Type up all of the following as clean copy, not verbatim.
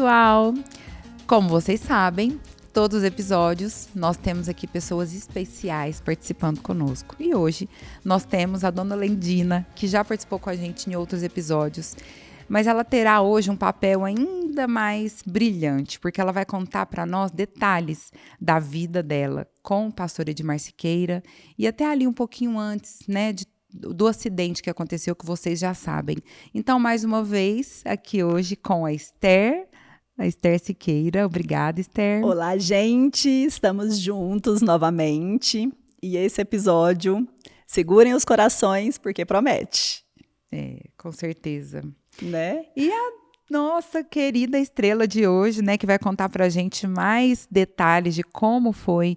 pessoal! Como vocês sabem, todos os episódios nós temos aqui pessoas especiais participando conosco. E hoje nós temos a Dona Lendina, que já participou com a gente em outros episódios. Mas ela terá hoje um papel ainda mais brilhante, porque ela vai contar para nós detalhes da vida dela com o pastor Edmar Siqueira e até ali um pouquinho antes, né, do acidente que aconteceu, que vocês já sabem. Então, mais uma vez, aqui hoje com a Esther Siqueira. Obrigada, Esther. Olá, gente! Estamos juntos novamente. E esse episódio, segurem os corações, porque promete. Com certeza. Né? E a nossa querida estrela de hoje, né, que vai contar pra gente mais detalhes de como foi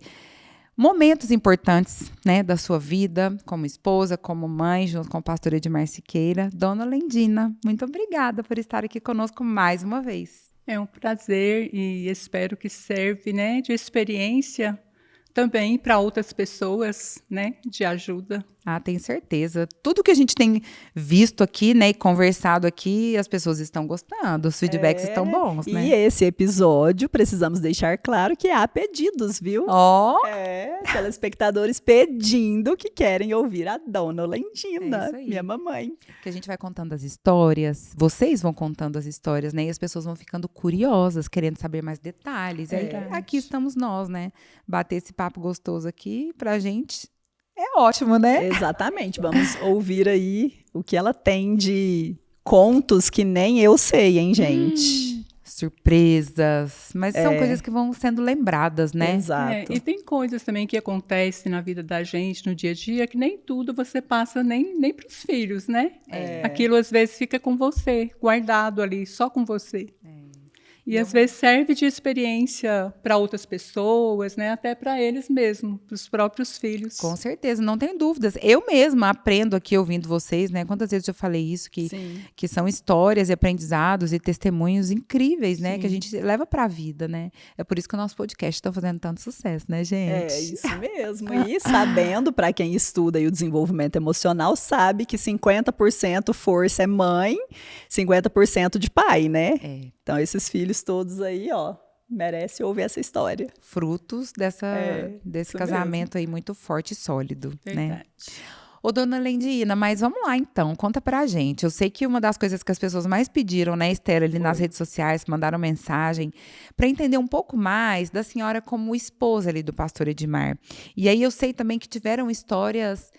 momentos importantes, né, da sua vida, como esposa, como mãe, junto com o pastor Edmar Siqueira. Dona Lendina, muito obrigada por estar aqui conosco mais uma vez. É um prazer e espero que serve, né, de experiência também para outras pessoas, né, de ajuda. Ah, tenho certeza. Tudo que a gente tem visto aqui, né, e conversado aqui, as pessoas estão gostando, os feedbacks estão bons, né? E esse episódio, precisamos deixar claro que há pedidos, viu? Telespectadores pedindo que querem ouvir a Dona Lendina, minha mamãe. Que a gente vai contando as histórias, vocês vão contando as histórias, né, e as pessoas vão ficando curiosas, querendo saber mais detalhes. E aí, aqui estamos nós, né, bater esse papo gostoso aqui pra gente. É ótimo, né? Exatamente. Vamos ouvir aí o que ela tem de contos que nem eu sei, hein, gente? Surpresas. Mas são coisas que vão sendo lembradas, né? Exato. E tem coisas também que acontecem na vida da gente, no dia a dia, que nem tudo você passa nem para os filhos, né? Aquilo às vezes fica com você, guardado ali, só com você. E às vezes serve de experiência para outras pessoas, né? Até para eles mesmos, para os próprios filhos. Com certeza, não tenho dúvidas. Eu mesma aprendo aqui ouvindo vocês, né? Quantas vezes eu falei isso, que são histórias e aprendizados e testemunhos incríveis, né? Que a gente leva para a vida, né? É por isso que o nosso podcast está fazendo tanto sucesso, né, gente? É isso mesmo. E sabendo, para quem estuda aí o desenvolvimento emocional, sabe que 50% força é mãe, 50% de pai, né? Então, esses filhos todos aí, ó, merecem ouvir essa história. Frutos desse casamento aí muito forte e sólido, né? Ô, Dona Lendina, mas vamos lá então, conta pra gente. Eu sei que uma das coisas que as pessoas mais pediram, né, Esther, ali nas redes sociais, mandaram mensagem, para entender um pouco mais da senhora como esposa ali do pastor Edmar. E aí eu sei também que tiveram histórias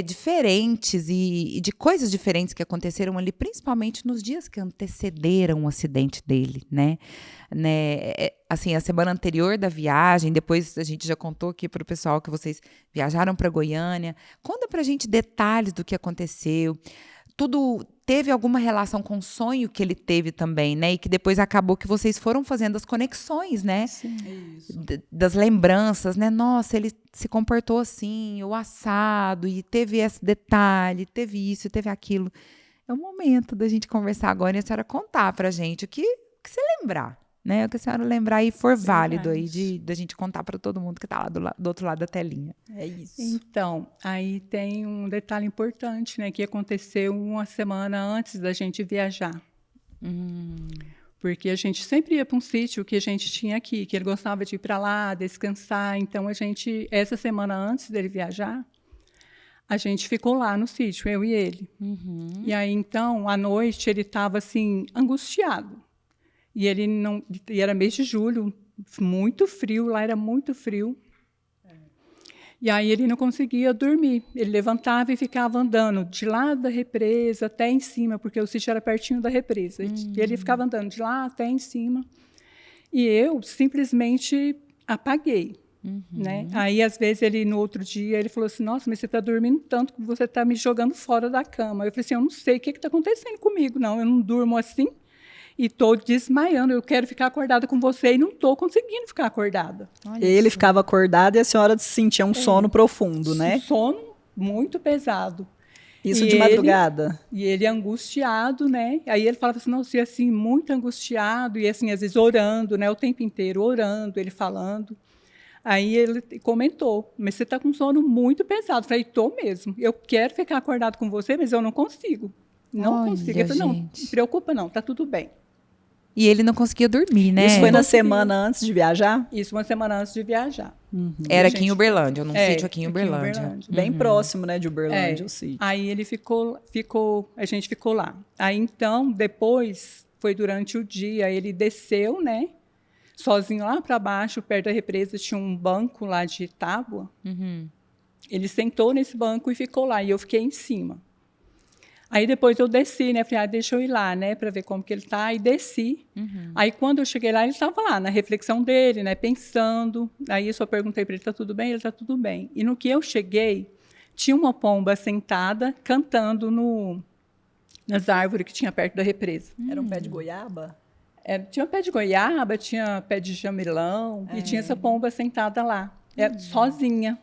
diferentes e de coisas diferentes que aconteceram ali, principalmente nos dias que antecederam o acidente dele, né? Assim, a semana anterior da viagem, depois a gente já contou aqui para o pessoal que vocês viajaram para Goiânia. Conta para a gente detalhes do que aconteceu. Tudo teve alguma relação com o sonho que ele teve também, né? E que depois acabou que vocês foram fazendo as conexões, né? Sim, é isso. Das lembranças, né? Nossa, ele se comportou assim, o assado, e teve esse detalhe, teve isso, teve aquilo. É o momento da gente conversar agora e a senhora contar pra gente o que você lembrar, né? O que a senhora lembrar e for válido aí da gente contar para todo mundo que tá lá do outro lado da telinha. É isso. Então, aí tem um detalhe importante, né? Que aconteceu uma semana antes da gente viajar. Porque a gente sempre ia para um sítio que a gente tinha aqui, que ele gostava de ir para lá, descansar. Então, essa semana antes dele viajar, a gente ficou lá no sítio, eu e ele. E aí, então, à noite, ele estava, assim, angustiado. E era mês de julho, muito frio, lá era muito frio. E aí ele não conseguia dormir. Ele levantava e ficava andando de lá da represa até em cima, porque o sítio era pertinho da represa. E ele ficava andando de lá até em cima. E eu simplesmente apaguei. Né? Aí, às vezes, no outro dia, ele falou assim, nossa, mas você está dormindo tanto que você está me jogando fora da cama. Eu falei assim, eu não sei o que está acontecendo comigo, não. Eu não durmo assim. E estou desmaiando, eu quero ficar acordada com você e não estou conseguindo ficar acordada. Ele ficava acordado e a senhora sentia um sono profundo, né? Sono muito pesado. Isso de madrugada? E ele angustiado, né? Aí ele falava assim, nossa, e assim, muito angustiado, e assim, às vezes orando, né? O tempo inteiro orando, ele falando. Aí ele comentou, mas você está com sono muito pesado. Eu falei, estou mesmo. Eu quero ficar acordado com você, mas eu não consigo. Não consigo. Ele falou, não, não se preocupa não, está tudo bem. E ele não conseguia dormir, né? Isso foi na semana antes de viajar? Isso, uma semana antes de viajar. Era aqui em Uberlândia, num sítio aqui em Uberlândia. Bem próximo, né, de Uberlândia, o sítio. Aí ele a gente ficou lá. Aí então, depois, foi durante o dia, ele desceu, né, sozinho lá para baixo, perto da represa, tinha um banco lá de tábua. Ele sentou nesse banco e ficou lá, e eu fiquei em cima. Aí depois eu desci, né? Falei, deixa eu ir lá, né? Para ver como que ele tá. E desci. Aí quando eu cheguei lá, ele estava lá, na reflexão dele, né? Pensando. Aí eu só perguntei para ele, tá tudo bem? Ele tá tudo bem. E no que eu cheguei, tinha uma pomba sentada, cantando nas árvores que tinha perto da represa. Era um pé de goiaba? Tinha pé de goiaba, tinha pé de jamelão. E tinha essa pomba sentada lá, sozinha.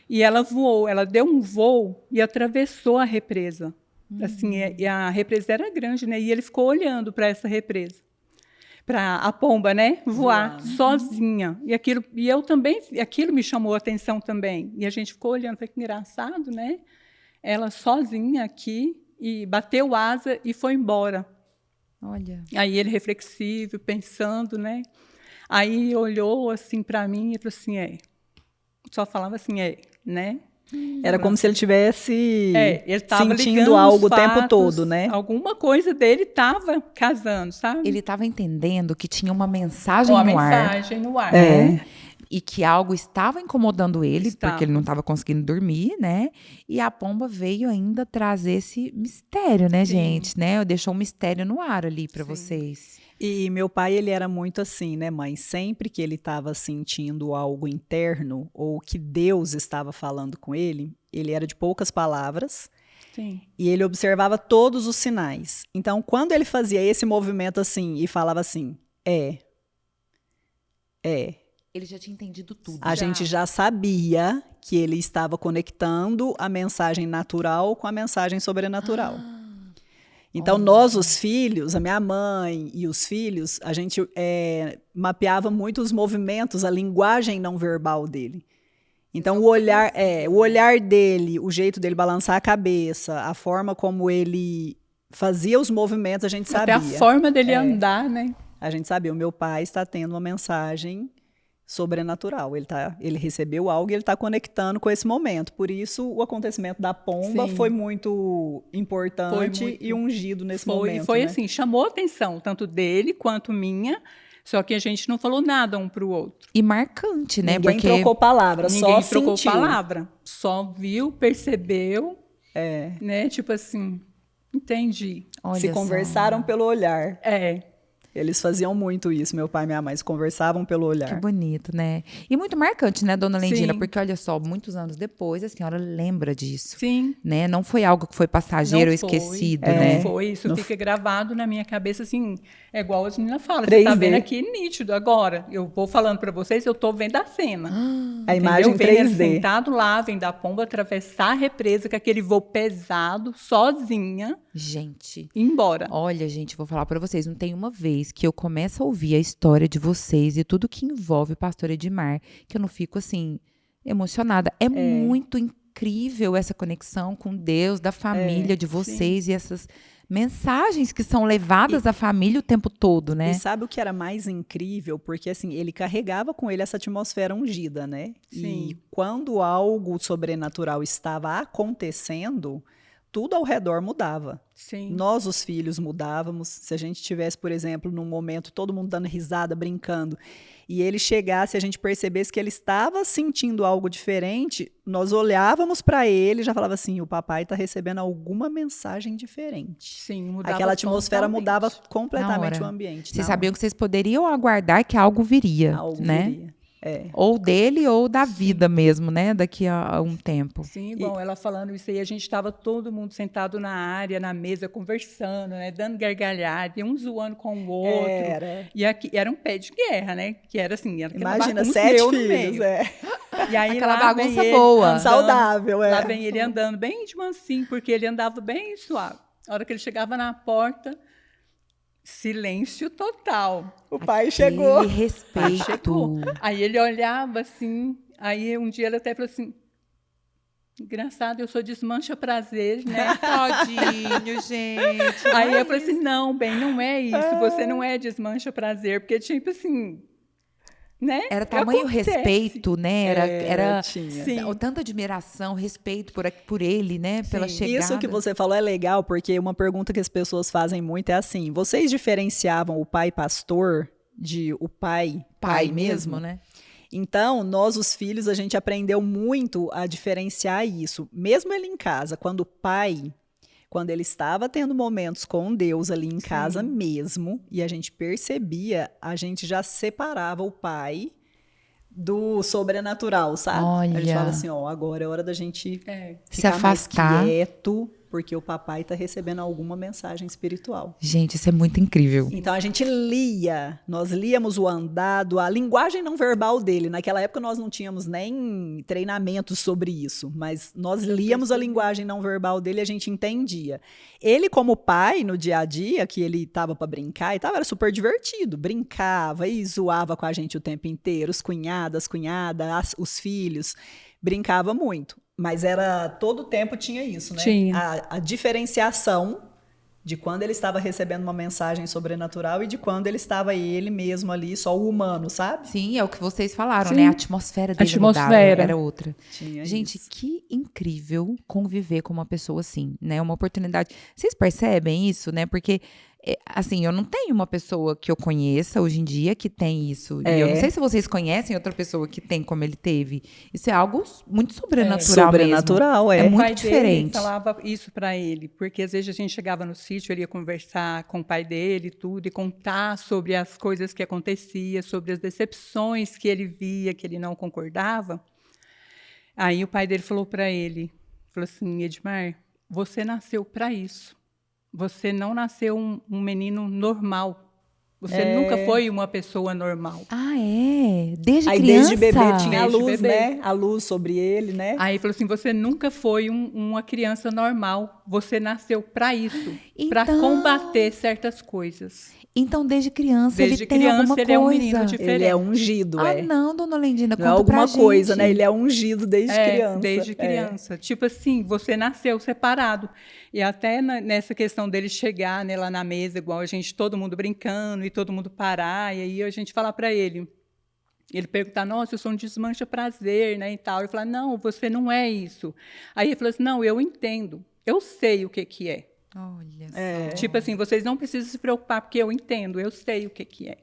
E ela voou, ela deu um voo e atravessou a represa. Assim, e a represa era grande, né? E ele ficou olhando para essa represa, para a pomba, né? Voar sozinha. E eu também, aquilo me chamou a atenção também. E a gente ficou olhando, falei, que engraçado, né? Ela sozinha aqui e bateu asa e foi embora. Olha. Aí ele reflexivo, pensando, né? Aí olhou assim para mim e falou assim, só falava assim, né? Era como se ele tivesse ele tava sentindo algo o tempo todo, né? Alguma coisa dele estava casando, sabe? Ele estava entendendo que tinha uma mensagem no ar. Uma mensagem no ar. E que algo estava incomodando ele, porque ele não estava conseguindo dormir, né? E a pomba veio ainda trazer esse mistério, né, gente? Né? Deixou um mistério no ar ali para vocês. E meu pai, ele era muito assim, né, mãe? Sempre que ele estava sentindo algo interno ou que Deus estava falando com ele era de poucas palavras. Sim. E ele observava todos os sinais. Então, quando ele fazia esse movimento assim e falava assim, Ele já tinha entendido tudo. A gente já sabia que ele estava conectando a mensagem natural com a mensagem sobrenatural. Então, nós, os filhos, a minha mãe e os filhos, a gente mapeava muito os movimentos, a linguagem não verbal dele. Então, o olhar dele, o jeito dele balançar a cabeça, a forma como ele fazia os movimentos, a gente sabia. Até a forma dele andar, né? A gente sabia, o meu pai está tendo uma mensagem sobrenatural. Ele recebeu algo e ele está conectando com esse momento. Por isso, o acontecimento da pomba foi muito importante e ungido nesse momento. Foi né? assim, chamou a atenção, tanto dele quanto minha, só que a gente não falou nada um para o outro. E marcante, né? Ninguém trocou palavra, Ninguém só trocou sentiu. palavra. Só viu, percebeu, né? Tipo assim, entendi. Olha se conversaram pelo olhar. Eles faziam muito isso, meu pai e minha mãe, se conversavam pelo olhar. Que bonito, né? E muito marcante, né, dona Lendina? Porque, olha só, muitos anos depois, a senhora lembra disso. Sim. Né? Não foi algo que foi passageiro ou esquecido, né? Não foi, isso fica gravado na minha cabeça, assim, é igual as meninas falam. 3D. Você tá vendo aqui nítido agora. Eu vou falando para vocês, eu tô vendo a cena. A imagem 3D. Ele sentado lá, vendo a pomba atravessar a represa com aquele voo pesado, sozinha. Gente. E embora. Olha, gente, vou falar para vocês, não tem uma vez que eu começo a ouvir a história de vocês e tudo que envolve o pastor Edmar, que eu não fico, assim, emocionada. É muito incrível essa conexão com Deus, da família de vocês e essas mensagens que são levadas à família o tempo todo, né? E sabe o que era mais incrível? Porque, assim, ele carregava com ele essa atmosfera ungida, né? Sim. E quando algo sobrenatural estava acontecendo, tudo ao redor mudava. Sim. Nós, os filhos, mudávamos. Se a gente tivesse, por exemplo, num momento, todo mundo dando risada, brincando, e ele chegasse, a gente percebesse que ele estava sentindo algo diferente, nós olhávamos para ele e já falava assim, o papai está recebendo alguma mensagem diferente. Sim, mudava. Aquela atmosfera totalmente. mudava completamente o ambiente. Vocês sabiam que vocês poderiam aguardar que algo viria, né? Viria. Ou dele ou da vida mesmo, né? Daqui a um tempo. Sim, igual ela falando isso aí, a gente estava todo mundo sentado na área, na mesa, conversando, né? Dando gargalhada, e um zoando com o outro. E aqui era um pé de guerra, né? Que era assim, imagina, 7 filhos, E aí aquela lá bagunça vem boa. Andando, saudável, Lá vem ele andando bem de mansinho, porque ele andava bem suave. A hora que ele chegava na porta, silêncio total. O pai chegou. Respeito. Aí ele olhava assim, aí um dia ele até falou assim, engraçado, eu sou desmancha prazer, né? Todinho, gente. Aí eu falei assim, não, bem, não é isso, você não é desmancha prazer, porque tipo assim, né? Era tamanho respeito, né? Era tinha. tanta admiração, respeito por ele, né? Pela chegada. Isso que você falou é legal, porque uma pergunta que as pessoas fazem muito é assim, vocês diferenciavam o pai pastor de o pai mesmo, né? Então, nós, os filhos, a gente aprendeu muito a diferenciar isso. Mesmo ele em casa, quando ele estava tendo momentos com Deus ali em casa mesmo, e a gente percebia, a gente já separava o pai do sobrenatural, sabe? Olha. A gente fala assim, agora é hora da gente se afastar, mais quieto, porque o papai está recebendo alguma mensagem espiritual. Gente, isso é muito incrível. Então a gente nós líamos o andado, a linguagem não verbal dele. Naquela época nós não tínhamos nem treinamento sobre isso, mas nós líamos a linguagem não verbal dele e a gente entendia. Ele, como pai, no dia a dia, que ele estava para brincar e tal, era super divertido. Brincava e zoava com a gente o tempo inteiro, os cunhadas, os filhos, brincava muito. Mas todo tempo tinha isso, né? Tinha. A diferenciação de quando ele estava recebendo uma mensagem sobrenatural e de quando ele estava ele mesmo ali, só o humano, sabe? Sim, é o que vocês falaram, né? A atmosfera dele mudava, era outra. Gente, que incrível conviver com uma pessoa assim, né? Uma oportunidade. Vocês percebem isso, né? Porque assim, eu não tenho uma pessoa que eu conheça hoje em dia que tem isso. E eu não sei se vocês conhecem outra pessoa que tem como ele teve. Isso é algo muito sobrenatural Sobrenatural, mesmo. é. muito o pai diferente. Dele falava isso para ele, porque às vezes a gente chegava no sítio, ele ia conversar com o pai dele tudo, e contar sobre as coisas que aconteciam, sobre as decepções que ele via, que ele não concordava. Aí o pai dele falou para ele, falou assim, Edmar, você nasceu para isso. Você não nasceu um menino normal. Você nunca foi uma pessoa normal. Ah, é? Desde Aí, criança? Desde bebê tinha a luz, né? A luz sobre ele, né? Aí falou assim, você nunca foi uma criança normal. Você nasceu para isso. Para combater certas coisas. Então, desde criança, ele tem alguma coisa. Ele é um menino diferente. Ele é ungido, não, dona Lendina, conta não é alguma pra coisa, gente. né? Ele é ungido desde criança. Desde criança. Tipo assim, você nasceu separado. E até nessa questão dele chegar, né, lá na mesa, igual a gente, todo mundo brincando e todo mundo parar, e aí a gente falar para ele perguntar, nossa, eu sou um desmancha prazer, né, e tal. Ele falar, não, você não é isso. Aí ele falou assim, não, eu entendo, eu sei o que é. Olha só. Tipo assim, vocês não precisam se preocupar, porque eu entendo, eu sei o que é.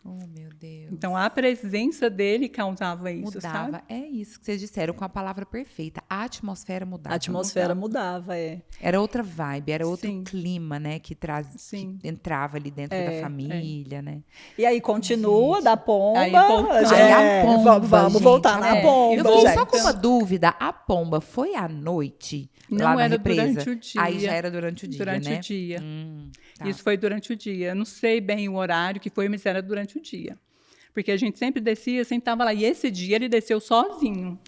Oh, meu Deus. Então, a presença dele causava isso, mudava. sabe? É isso que vocês disseram, com a palavra perfeita. A atmosfera mudava. A atmosfera mudava, Era outra vibe, era outro clima, né? Que entrava ali dentro da família, né? E aí, continua da pomba. Aí, a pomba, vamos voltar na pomba. Eu fiquei só com uma dúvida. A pomba foi à noite? Não, lá na era represa? durante o dia. Aí já era durante o dia, durante né? o dia. Tá. Isso foi durante o dia. Eu não sei bem o horário que foi, mas era durante o dia. Porque a gente sempre descia, sempre estava lá. E esse dia ele desceu sozinho.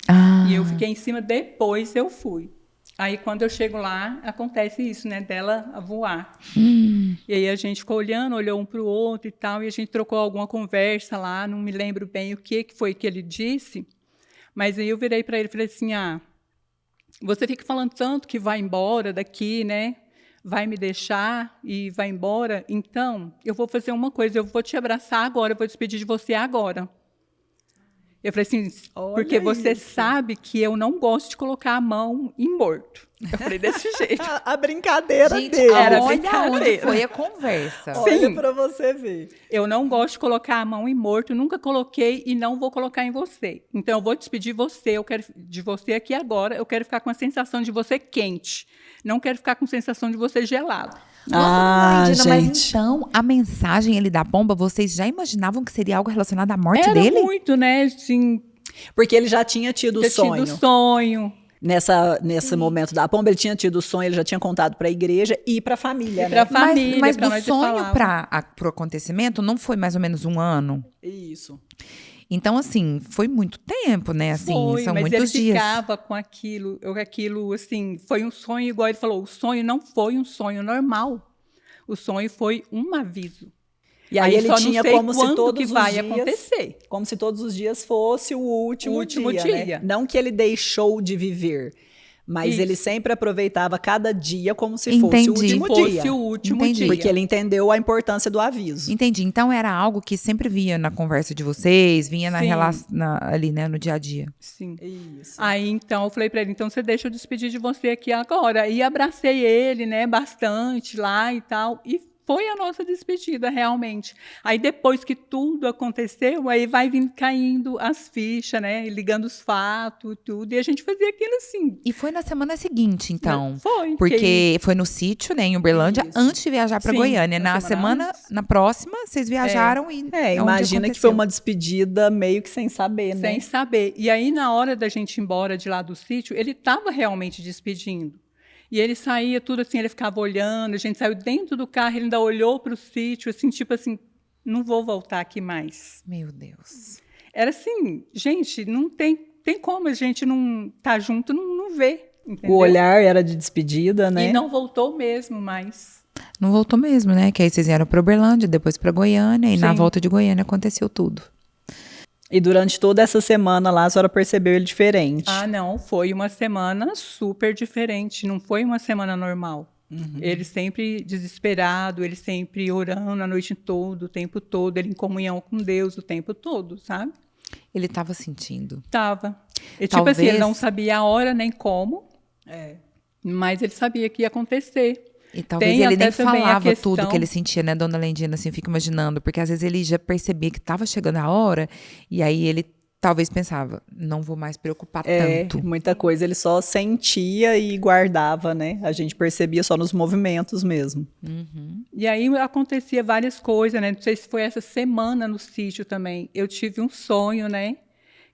E eu fiquei em cima, depois eu fui. Aí, quando eu chego lá, acontece isso, né? Dela a voar. E aí a gente ficou olhando, olhou um para o outro e tal, e a gente trocou alguma conversa lá, não me lembro bem o que foi que ele disse, mas aí eu virei para ele e falei assim, você fica falando tanto que vai embora daqui, né? Vai me deixar e vai embora, então eu vou fazer uma coisa, eu vou te abraçar agora, eu vou despedir de você agora. Eu falei assim, porque você sabe que eu não gosto de colocar a mão em morto. Eu falei desse jeito. A brincadeira gente, dele. Olha onde foi a conversa. Olha pra você ver. Eu não gosto de colocar a mão em morto, nunca coloquei e não vou colocar em você. Então, eu vou despedir você, eu quero de você aqui agora, eu quero ficar com a sensação de você quente. Não quero ficar com a sensação de você gelado. Nossa, Regina, mas gente. então, a mensagem da bomba, vocês já imaginavam que seria algo relacionado à morte dele? Era muito, né? Assim, porque ele já tinha tido o sonho. Tido sonho. Nesse momento da pomba, ele tinha tido o sonho, ele já tinha contado para a igreja e para a família, né? Mas do sonho para o acontecimento não foi mais ou menos 1 ano? Isso. Então, assim, foi muito tempo, né? Assim, são mas muitos dias. Ele ficava com aquilo, assim, foi um sonho, igual ele falou, o sonho não foi um sonho normal. O sonho foi um aviso. E aí ele só tinha não sei como se todos que os vai dias, acontecer. Como se todos os dias fosse o último dia. Né? Não que ele deixou de viver, Mas Isso. ele sempre aproveitava cada dia como se fosse o último dia. Fosse o último dia. Porque ele entendeu a importância do aviso. Entendi. Então era algo que sempre vinha na conversa de vocês, vinha na Sim. relação ali, né, no dia a dia. Sim. Isso. Aí, então, eu falei pra ele, então você deixa eu despedir de você aqui agora. E abracei ele, né, bastante lá e tal. E foi a nossa despedida, realmente. Aí, depois que tudo aconteceu, aí vai vindo caindo as fichas, né, ligando os fatos, tudo. E a gente fazia aquilo assim. E foi na semana seguinte, então? Foi. Porque foi no sítio, né, em Uberlândia, Isso. antes de viajar para Sim, Goiânia. na Na semana semana, na próxima, vocês viajaram e onde Imagina que aconteceu. foi uma despedida meio que sem saber, né? Sem saber. E aí, na hora da gente ir embora de lá do sítio, ele estava realmente despedindo. E ele saía tudo assim, ele ficava olhando, a gente saiu dentro do carro, ele ainda olhou para o sítio, assim, tipo assim, não vou voltar aqui mais. Meu Deus. Era assim, gente, não tem como a gente não estar junto, não ver, entendeu? O olhar era de despedida, né? E não voltou mesmo mais. Não voltou mesmo, né? Que aí vocês vieram para Uberlândia, depois para Goiânia, e na Sim. volta de Goiânia aconteceu tudo. E durante toda essa semana lá, a senhora percebeu ele diferente. Ah, não, foi uma semana super diferente, não foi uma semana normal. Ele sempre desesperado, ele sempre orando a noite toda, o tempo todo, ele em comunhão com Deus o tempo todo, sabe? Ele estava sentindo. Tava. E, tipo Talvez- assim, ele não sabia a hora nem como, mas ele sabia que ia acontecer. E talvez Tem ele até nem também a falava questão- tudo que ele sentia, né, dona Lendina? Assim, fico imaginando. Porque às vezes ele já percebia que estava chegando a hora, e aí ele talvez pensava, não vou mais preocupar tanto. Muita coisa ele só sentia e guardava, né? A gente percebia só nos movimentos mesmo. E aí acontecia várias coisas, né? Não sei se foi essa semana no sítio também. Eu tive um sonho, né?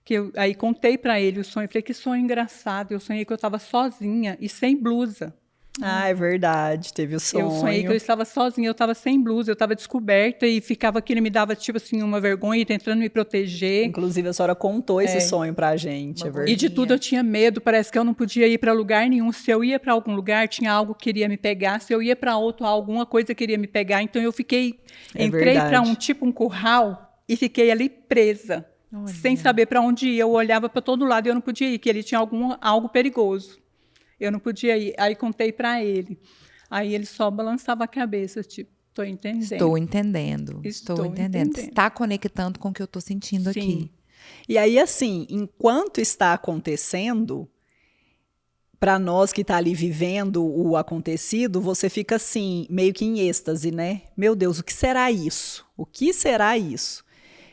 Que aí contei para ele o sonho. Falei, que sonho engraçado. Eu sonhei que eu estava sozinha e sem blusa. Ah, é verdade, teve o sonho. Eu sonhei que eu estava sozinha, eu estava sem blusa, eu estava descoberta e ficava que ele me dava, tipo assim, uma vergonha, tentando me proteger. Inclusive, a senhora contou esse sonho pra gente, é verdade. E de tudo eu tinha medo, parece que eu não podia ir para lugar nenhum. Se eu ia para algum lugar, tinha algo que queria me pegar. Se eu ia para outro, alguma coisa queria me pegar. Então eu fiquei, entrei para um curral e fiquei ali presa, sem saber para onde ir. Eu olhava para todo lado e eu não podia ir, que ele tinha algo perigoso. Eu não podia ir. Aí contei para ele. Aí ele só balançava a cabeça, tipo, estou entendendo. Estou entendendo. Estou entendendo. Está conectando com o que eu estou sentindo aqui. E aí, assim, enquanto está acontecendo, para nós que está ali vivendo o acontecido, você fica assim, meio que em êxtase, né? Meu Deus, o que será isso? O que será isso?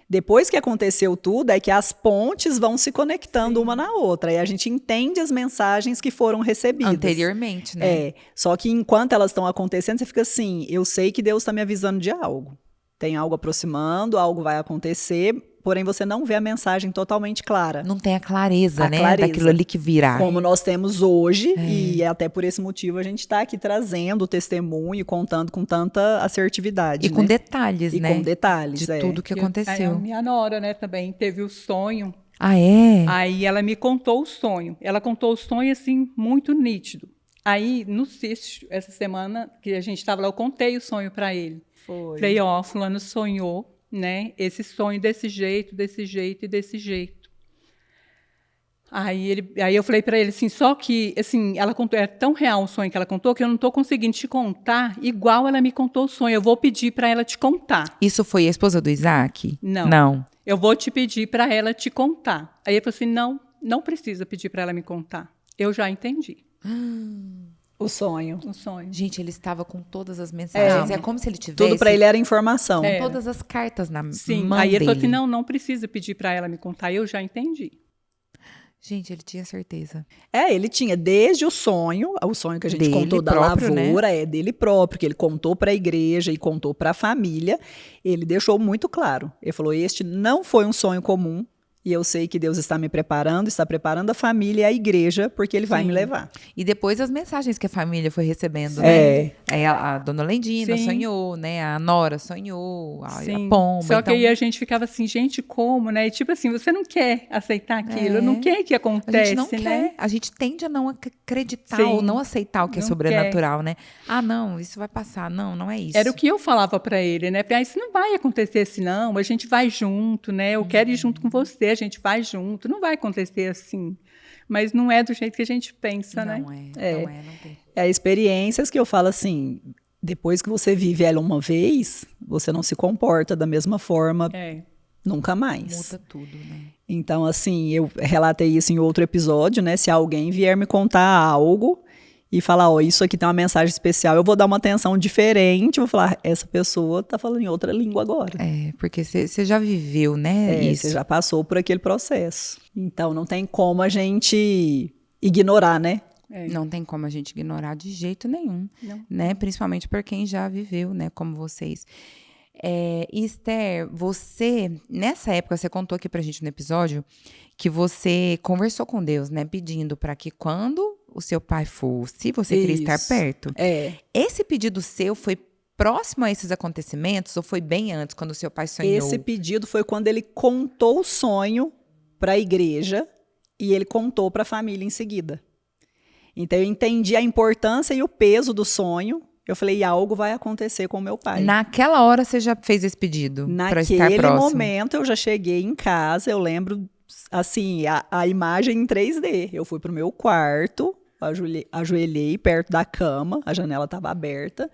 Depois que aconteceu tudo, é que as pontes vão se conectando uma na outra. E a gente entende as mensagens que foram recebidas. Anteriormente, né? Só que enquanto elas estão acontecendo, você fica assim, eu sei que Deus está me avisando de algo. Tem algo aproximando, algo vai acontecer, porém você não vê a mensagem totalmente clara. Não tem a clareza, né? Daquilo ali que virá. Como nós temos hoje, e até por esse motivo a gente está aqui trazendo o testemunho, contando com tanta assertividade. E com detalhes, e né? com detalhes, de tudo que aconteceu. A minha nora, né, também teve o sonho. Ah, é? Aí ela me contou o sonho. Ela contou o sonho, assim, muito nítido. Aí, no sítio, essa semana que a gente estava lá, eu contei o sonho para ele. Foi. Falei, ó, fulano sonhou, né, esse sonho desse jeito e desse jeito. Aí eu falei para ele assim, só que, assim, ela contou, é tão real o sonho que ela contou que eu não estou conseguindo te contar igual ela me contou o sonho. Eu vou pedir para ela te contar. Isso foi a esposa do Isaac? Não. Não. Eu vou te pedir para ela te contar. Aí ele falou assim, não precisa pedir para ela me contar. Eu já entendi. O sonho. O sonho. Gente, ele estava com todas as mensagens. É como se ele tivesse... Tudo para ele era informação. Todas as cartas na Sim. mão Aí ele falou dele. assim, não precisa pedir para ela me contar. Eu já entendi. Gente, ele tinha certeza. Ele tinha desde o sonho que a gente Dele contou da próprio, lavoura, dele próprio, que ele contou para a igreja e contou para a família, ele deixou muito claro. Ele falou, este não foi um sonho comum, e eu sei que Deus está me preparando, está preparando a família e a igreja, porque ele vai me levar. E depois as mensagens que a família foi recebendo, né? Aí a dona Lendina Sim. sonhou, né? A Nora sonhou, a Sim. Pomba. Só que então... aí a gente ficava assim, gente, como, né? E tipo assim, você não quer aceitar aquilo, não quer que A acontece, gente não né? quer, a gente tende a não acreditar Sim. ou não aceitar o que é Não sobrenatural, né? Ah, não, isso vai passar. Não é isso. Era o que eu falava para ele, né? Isso não vai acontecer assim, não. A gente vai junto, né? Eu quero ir junto com você. gente vai junto. Não vai acontecer assim. Mas não é do jeito que a gente pensa, né? Não tem. É experiências que eu falo assim, depois que você vive ela uma vez, você não se comporta da mesma forma nunca mais. Muda tudo, né? Então, assim, eu relatei isso em outro episódio, né? Se alguém vier me contar algo e falar, isso aqui tem uma mensagem especial, eu vou dar uma atenção diferente, vou falar, essa pessoa tá falando em outra língua agora. Porque você já viveu, né? Isso. Você já passou por aquele processo. Então, não tem como a gente ignorar, né? Não tem como a gente ignorar de jeito nenhum, né? Principalmente para quem já viveu, né? Como vocês. Esther, você, nessa época, você contou aqui pra gente no episódio que você conversou com Deus, né? Pedindo para que quando o seu pai fosse, você queria estar perto. Esse pedido seu foi próximo a esses acontecimentos ou foi bem antes, quando o seu pai sonhou? Esse pedido foi quando ele contou o sonho para a igreja e ele contou para a família em seguida. Então, eu entendi a importância e o peso do sonho. Eu falei, algo vai acontecer com o meu pai. Naquela hora você já fez esse pedido para estar próximo? Naquele momento eu já cheguei em casa, eu lembro, assim, a imagem em 3D. Eu fui pro meu quarto, ajoelhei perto da cama, a janela estava aberta,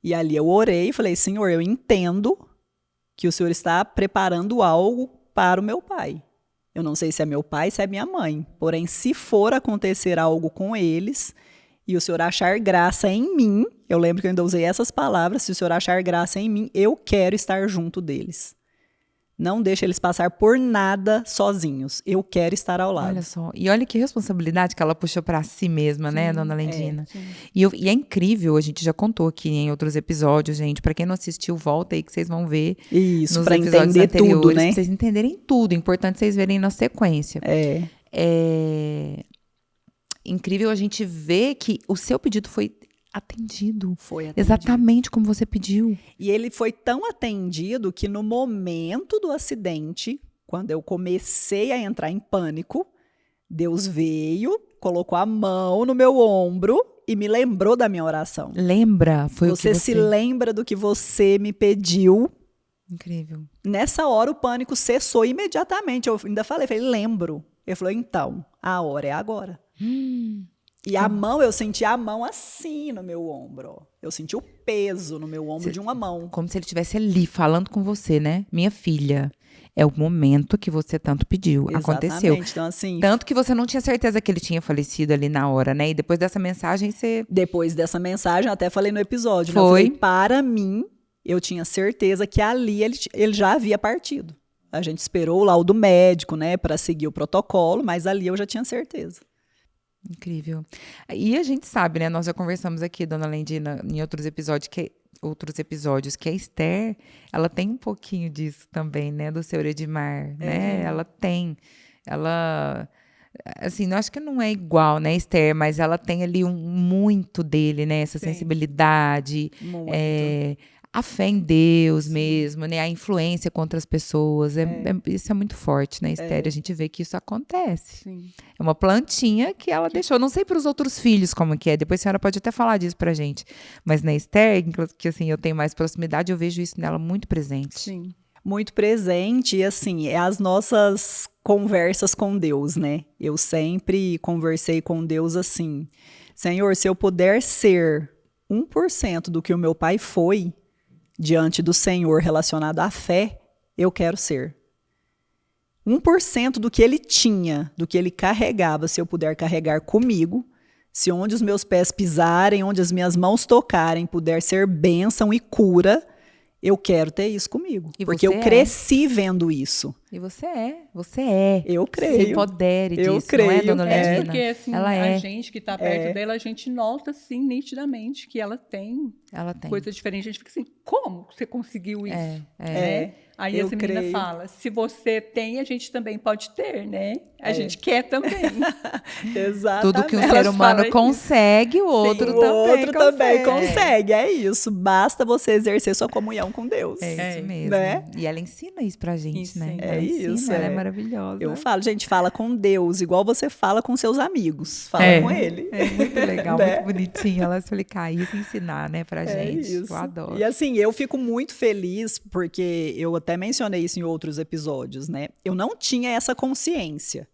e ali eu orei e falei, Senhor, eu entendo que o Senhor está preparando algo para o meu pai. Eu não sei se é meu pai, se é minha mãe, porém, se for acontecer algo com eles e o Senhor achar graça em mim, eu lembro que eu ainda usei essas palavras, se o Senhor achar graça em mim, eu quero estar junto deles. Não deixe eles passar por nada sozinhos. Eu quero estar ao lado. Olha só. E olha que responsabilidade que ela puxou para si mesma, né, dona Lendina? E é incrível, a gente já contou aqui em outros episódios, gente. Para quem não assistiu, volta aí que vocês vão ver. Isso, para entender tudo, né? Pra vocês entenderem tudo. É importante vocês verem na sequência. É incrível a gente ver que o seu pedido foi atendido. Foi atendido. Exatamente como você pediu. E ele foi tão atendido que no momento do acidente, quando eu comecei a entrar em pânico, Deus veio, colocou a mão no meu ombro e me lembrou da minha oração. Lembra? Foi você o que se lembra do que você me pediu. Incrível. Nessa hora o pânico cessou imediatamente. Eu ainda falei, lembro. Ele falou, então, a hora é agora. E a mão, eu senti a mão assim no meu ombro. Eu senti o peso no meu ombro de uma mão. Como se ele estivesse ali falando com você, né? Minha filha, é o momento que você tanto pediu. Exatamente. Aconteceu. Então, assim, tanto que você não tinha certeza que ele tinha falecido ali na hora, né? E depois dessa mensagem, você... Depois dessa mensagem, eu até falei no episódio. Foi. Né? Eu falei, para mim, eu tinha certeza que ali ele já havia partido. A gente esperou o laudo médico, né? Para seguir o protocolo, mas ali eu já tinha certeza. Incrível. E a gente sabe, né? Nós já conversamos aqui, dona Lendina, em outros episódios, que a Esther, ela tem um pouquinho disso também, né? Do seu Edmar, né? Ela tem. Ela, assim, eu acho que não é igual, né, Esther? Mas ela tem ali muito dele, né? Essa sensibilidade. Muito. A fé em Deus mesmo, né? A influência contra as pessoas. Isso é muito forte, né, Esther? A gente vê que isso acontece. Sim. É uma plantinha que ela deixou. Não sei para os outros filhos como que é. Depois a senhora pode até falar disso pra gente. Mas na Esther, que assim, eu tenho mais proximidade, eu vejo isso nela muito presente. Sim. Muito presente. E assim, é as nossas conversas com Deus, né? Eu sempre conversei com Deus assim. Senhor, se eu puder ser 1% do que o meu pai foi diante do Senhor relacionado à fé, eu quero ser. 1% do que ele tinha, do que ele carregava, se eu puder carregar comigo, se onde os meus pés pisarem, onde as minhas mãos tocarem, puder ser bênção e cura, eu quero ter isso comigo. Porque eu cresci vendo isso. E você é. Eu creio. Se empodere disso, eu creio. Não é, dona Lendina? Porque assim, ela a gente que está perto dela, a gente nota assim, nitidamente, que ela tem coisa diferente. A gente fica assim, como você conseguiu isso? Aí essa menina fala, se você tem, a gente também pode ter, né? A gente quer também. Exatamente. Tudo que um ser humano consegue, o outro também consegue. É isso. Basta você exercer sua comunhão com Deus. É isso mesmo. Né? E ela ensina isso pra gente, né? É isso. Ela é maravilhosa. Eu falo, gente, fala com Deus, igual você fala com seus amigos. Fala com ele. É muito legal, né? muito bonitinho ela explicar isso e ensinar, né, pra gente. Isso. Eu adoro. E assim, eu fico muito feliz, porque eu até mencionei isso em outros episódios, né? Eu não tinha essa consciência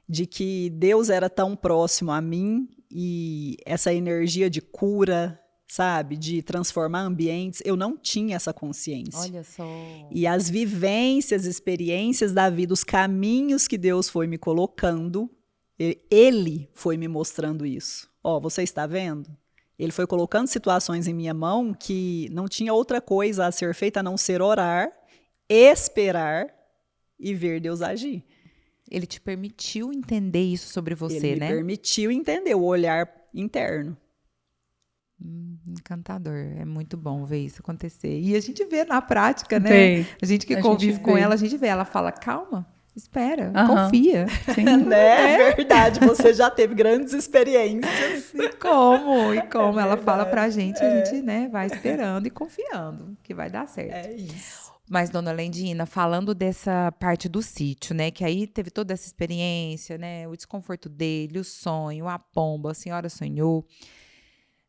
de que Deus era tão próximo a mim e essa energia de cura, sabe? De transformar ambientes, eu não tinha essa consciência. Olha só. E as vivências, experiências da vida, os caminhos que Deus foi me colocando, Ele foi me mostrando isso. Ó, você está vendo? Ele foi colocando situações em minha mão que não tinha outra coisa a ser feita a não ser orar, esperar e ver Deus agir. Ele te permitiu entender isso sobre você, Ele né? me permitiu entender o olhar interno. Encantador, é muito bom ver isso acontecer. E a gente vê na prática, né? A gente que convive com ela, a gente vê. Ela fala, calma, espera, confia. Sim. Né? É verdade, você já teve grandes experiências. E como ela fala pra gente, a gente, né, vai esperando e confiando que vai dar certo. É isso. Mas, dona Lendina, falando dessa parte do sítio, né, que aí teve toda essa experiência, né, o desconforto dele, o sonho, a pomba, a senhora sonhou.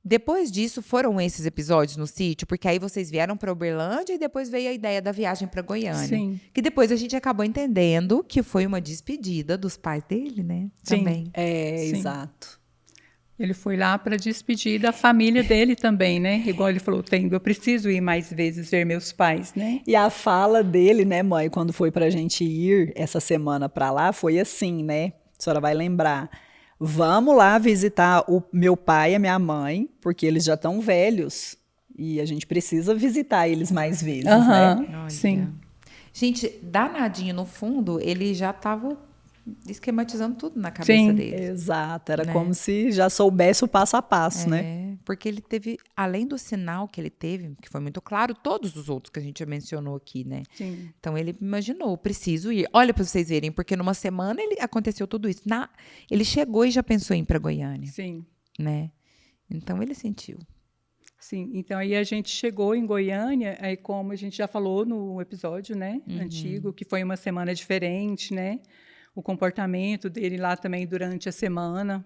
Depois disso, foram esses episódios no sítio? Porque aí vocês vieram para Uberlândia e depois veio a ideia da viagem para Goiânia. Sim. Que depois a gente acabou entendendo que foi uma despedida dos pais dele, né? Sim. Também. Sim. Exato. Ele foi lá para despedir da família dele também, né? Igual ele falou, eu preciso ir mais vezes ver meus pais, né? E a fala dele, né, mãe, quando foi pra gente ir essa semana pra lá, foi assim, né? A senhora vai lembrar. Vamos lá visitar o meu pai e a minha mãe, porque eles já estão velhos. E a gente precisa visitar eles mais vezes, né? Olha. Sim. Gente, danadinho, no fundo, ele já estava esquematizando tudo na cabeça dele. Exato, era né? como se já soubesse o passo a passo, né? Porque ele teve, além do sinal que ele teve, que foi muito claro, todos os outros que a gente já mencionou aqui, né? Sim. Então ele imaginou, preciso ir. Olha para vocês verem, porque numa semana aconteceu tudo isso. Ele chegou e já pensou em ir para Goiânia. Sim. Né? Então ele sentiu. Sim, então aí a gente chegou em Goiânia, aí como a gente já falou no episódio, né, antigo, que foi uma semana diferente, né? O comportamento dele lá também durante a semana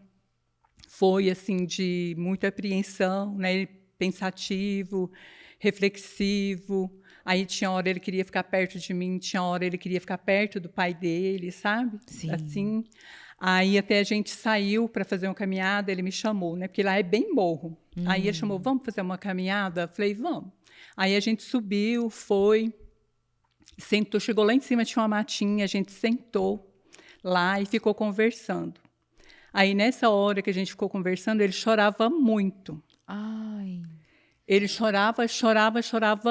foi assim de muita apreensão, né? Ele pensativo, reflexivo. Aí tinha hora ele queria ficar perto de mim, tinha hora ele queria ficar perto do pai dele, sabe? Sim. Assim. Aí até a gente saiu para fazer uma caminhada, ele me chamou, né? Porque lá é bem morro. Aí ele chamou, vamos fazer uma caminhada? Eu falei, vamos. Aí a gente subiu, foi, sentou, chegou lá em cima, tinha uma matinha, a gente sentou lá e ficou conversando. Aí, nessa hora que a gente ficou conversando, ele chorava muito. Ai. Ele chorava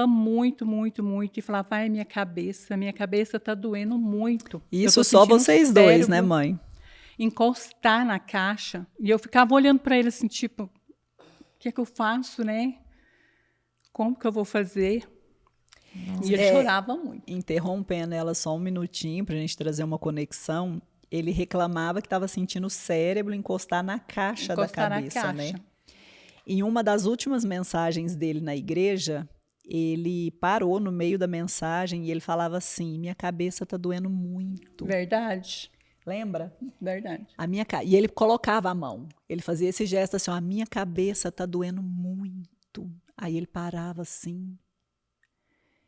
muito, muito, muito. E falava, ai, minha cabeça está doendo muito. Isso só vocês dois, né, mãe? Encostar na caixa. E eu ficava olhando para ele assim, tipo, o que é que eu faço, né? Como que eu vou fazer? E ele chorava muito. Interrompendo ela só um minutinho para a gente trazer uma conexão, ele reclamava que estava sentindo o cérebro encostar na caixa da cabeça, né? Em uma das últimas mensagens dele na igreja, ele parou no meio da mensagem e ele falava assim, minha cabeça está doendo muito. Verdade. Lembra? Verdade. E ele colocava a mão, ele fazia esse gesto assim, a minha cabeça está doendo muito. Aí ele parava assim,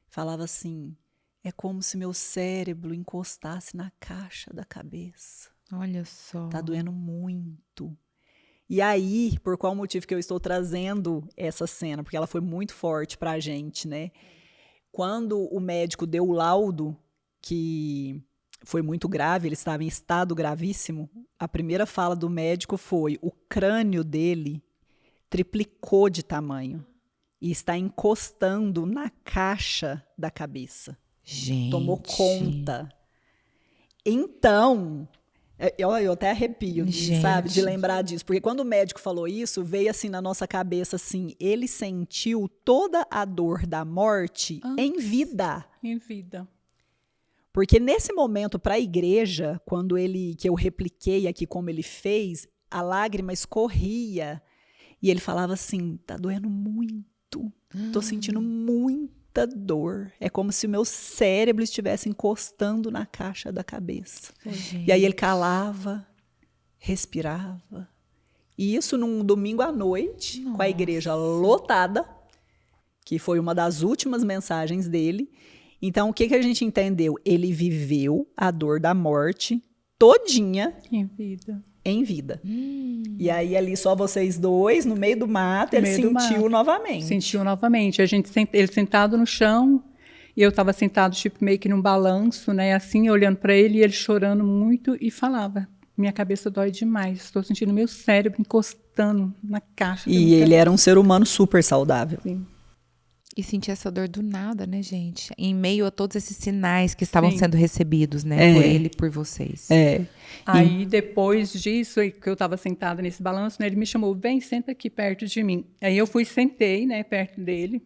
falava assim, é como se meu cérebro encostasse na caixa da cabeça. Olha só. Tá doendo muito. E aí, por qual motivo que eu estou trazendo essa cena? Porque ela foi muito forte pra gente, né? Quando o médico deu o laudo, que foi muito grave, ele estava em estado gravíssimo, a primeira fala do médico foi, o crânio dele triplicou de tamanho. E está encostando na caixa da cabeça. Gente. Tomou conta. Então, eu até arrepio, sabe, de lembrar disso. Porque quando o médico falou isso, veio assim na nossa cabeça, assim, ele sentiu toda a dor da morte em vida. Em vida. Porque nesse momento, para a igreja, que eu repliquei aqui como ele fez, a lágrima escorria. E ele falava assim, tá doendo muito. Tô sentindo muito. muita dor. É como se o meu cérebro estivesse encostando na caixa da cabeça. E aí ele calava, respirava. E isso num domingo à noite, com a igreja lotada, que foi uma das últimas mensagens dele. Então, o que a gente entendeu? Ele viveu a dor da morte todinha em vida. E aí, ali, só vocês dois, no meio do mato, ele sentiu novamente. Sentiu novamente. Ele sentado no chão, e eu estava sentado, tipo, meio que num balanço, né? Assim, olhando para ele, e ele chorando muito, e falava: minha cabeça dói demais, estou sentindo meu cérebro encostando na caixa. E ele era um ser humano super saudável. Sim. E sentir essa dor do nada, né, gente? Em meio a todos esses sinais que estavam sendo recebidos, né? Por ele e por vocês. Aí, depois disso, que eu estava sentada nesse balanço, né, ele me chamou: vem, senta aqui perto de mim. Aí eu sentei, né, perto dele.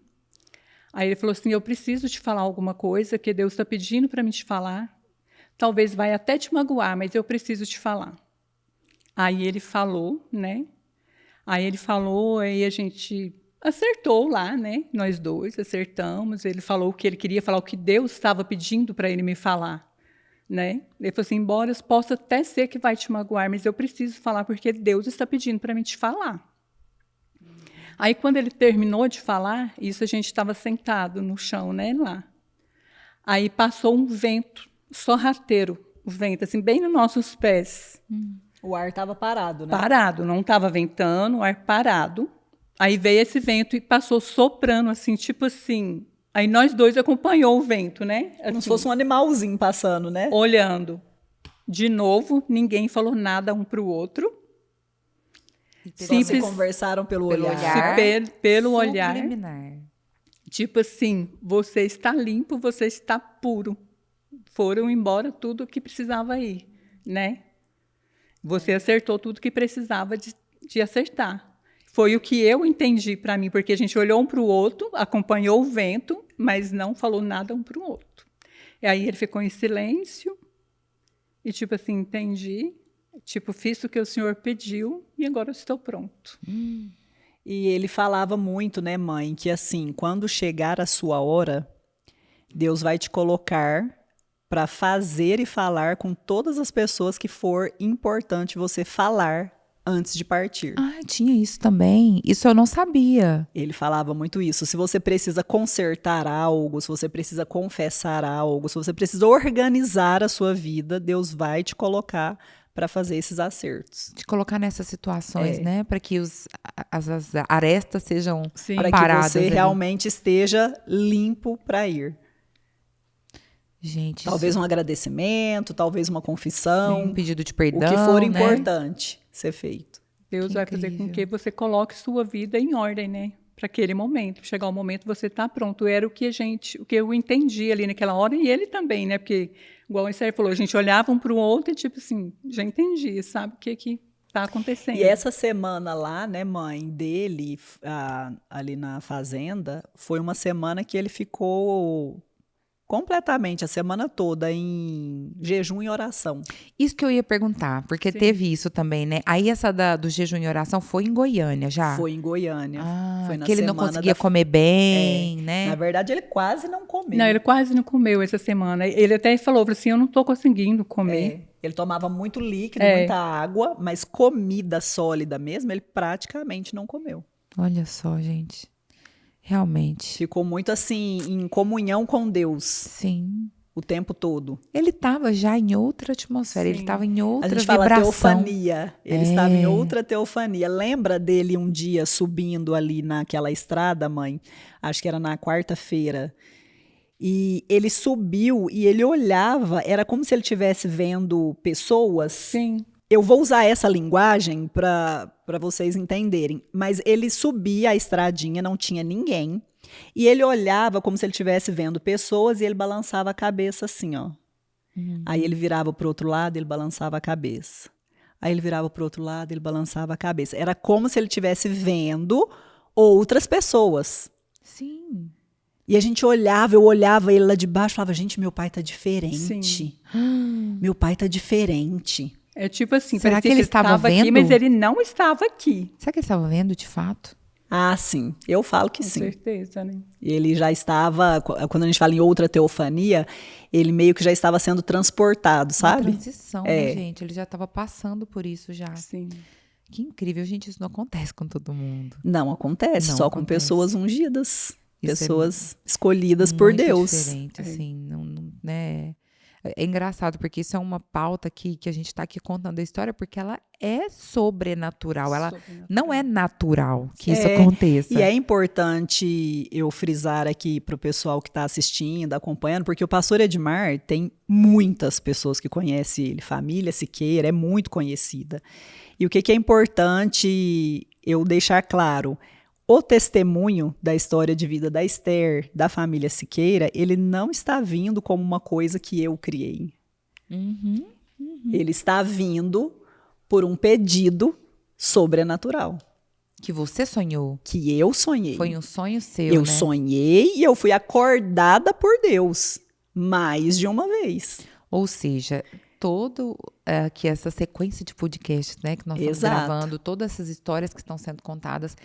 Aí ele falou assim: eu preciso te falar alguma coisa que Deus está pedindo para mim te falar. Talvez vai até te magoar, mas eu preciso te falar. Aí ele falou, né? Aí a gente acertou lá, né? Nós dois acertamos. Ele falou o que ele queria falar, o que Deus estava pedindo para ele me falar, né? Ele falou assim: embora possa até ser que vai te magoar, mas eu preciso falar porque Deus está pedindo para mim te falar. Aí, quando ele terminou de falar, isso a gente estava sentado no chão, né? Lá. Aí passou um vento sorrateiro, o vento, assim, bem nos nossos pés. O ar estava parado, né? Parado, não estava ventando, o ar parado. Aí veio esse vento e passou soprando, assim, tipo assim. Aí nós dois acompanhou o vento, né? Assim, como se fosse um animalzinho passando, né? Olhando. De novo, ninguém falou nada um para o outro. Simples, conversaram pelo olhar. Pelo olhar. Tipo assim, você está limpo, você está puro. Foram embora tudo o que precisava ir, né? Você acertou tudo que precisava de acertar. Foi o que eu entendi para mim, porque a gente olhou um para o outro, acompanhou o vento, mas não falou nada um para o outro. E aí ele ficou em silêncio e, tipo assim, entendi. Tipo, fiz o que o Senhor pediu e agora eu estou pronto. E ele falava muito, né, mãe, que assim, quando chegar a sua hora, Deus vai te colocar para fazer e falar com todas as pessoas que for importante você falar antes de partir. Ah, tinha isso também. Isso eu não sabia. Ele falava muito isso. Se você precisa consertar algo, se você precisa confessar algo, se você precisa organizar a sua vida, Deus vai te colocar para fazer esses acertos. Te colocar nessas situações, né? Para que as arestas sejam paradas. Para que você realmente esteja limpo para ir. Gente, talvez um agradecimento, talvez uma confissão. Um pedido de perdão. O que for importante ser feito. Deus vai fazer com que você coloque sua vida em ordem, né? Para aquele momento. Chegar o momento, você está pronto. Era o que eu entendi ali naquela hora, e ele também, né? Porque, igual o Esther falou, a gente olhava um para o outro e, tipo assim, já entendi, sabe o que está acontecendo. E essa semana lá, né, mãe, dele, ali na fazenda, foi uma semana que ele ficou completamente a semana toda em jejum e oração. Isso que eu ia perguntar, porque teve isso também, né? Aí essa do jejum e oração foi em Goiânia já? Foi em Goiânia. Foi na que ele não conseguia comer bem, né? Na verdade, ele quase não comeu. Não, ele quase não comeu essa semana. Ele até falou assim, eu não estou conseguindo comer. Ele tomava muito líquido, muita água, mas comida sólida mesmo, ele praticamente não comeu. Olha só, gente. Realmente. Ficou muito assim, em comunhão com Deus. Sim. O tempo todo. Ele estava já em outra atmosfera, ele estava em outra vibração. A gente fala teofania. Ele estava em outra teofania. Lembra dele um dia subindo ali naquela estrada, mãe? Acho que era na quarta-feira. E ele subiu e ele olhava, era como se ele estivesse vendo pessoas. Sim. Eu vou usar essa linguagem para vocês entenderem, mas ele subia a estradinha, não tinha ninguém, e ele olhava como se ele estivesse vendo pessoas e ele balançava a cabeça assim, ó. Aí ele virava para o outro lado, ele balançava a cabeça. Aí ele virava para o outro lado, ele balançava a cabeça. Era como se ele estivesse vendo outras pessoas. Sim. E a gente eu olhava ele lá de baixo e falava, gente, meu pai tá diferente. Sim. Meu pai tá diferente. É tipo assim, será que ele estava vendo? Aqui, mas ele não estava aqui. Será que ele estava vendo de fato? Ah, sim. Eu falo que sim. Com certeza, né? Ele já estava, quando a gente fala em outra teofania, ele meio que já estava sendo transportado, sabe? Uma transição, né, gente? Ele já estava passando por isso já. Sim. Que incrível, gente. Isso não acontece com todo mundo. Não acontece, Não só acontece. com pessoas ungidas. Isso pessoas escolhidas por Deus. Diferente, assim, né? É engraçado, porque isso é uma pauta que a gente está aqui contando a história, porque ela é sobrenatural. Ela não é natural que isso aconteça. E é importante eu frisar aqui para o pessoal que está assistindo, acompanhando, porque o pastor Edmar tem muitas pessoas que conhecem ele. Família Siqueira é muito conhecida. E o que é importante eu deixar claro? O testemunho da história de vida da Esther, da família Siqueira, ele não está vindo como uma coisa que eu criei. Ele está vindo por um pedido sobrenatural. Que você sonhou. Que eu sonhei. Foi um sonho seu, Eu né? sonhei e eu fui acordada por Deus mais de uma vez. Ou seja, que essa sequência de podcasts, né, que nós estamos Exato. gravando, todas essas histórias que estão sendo contadas,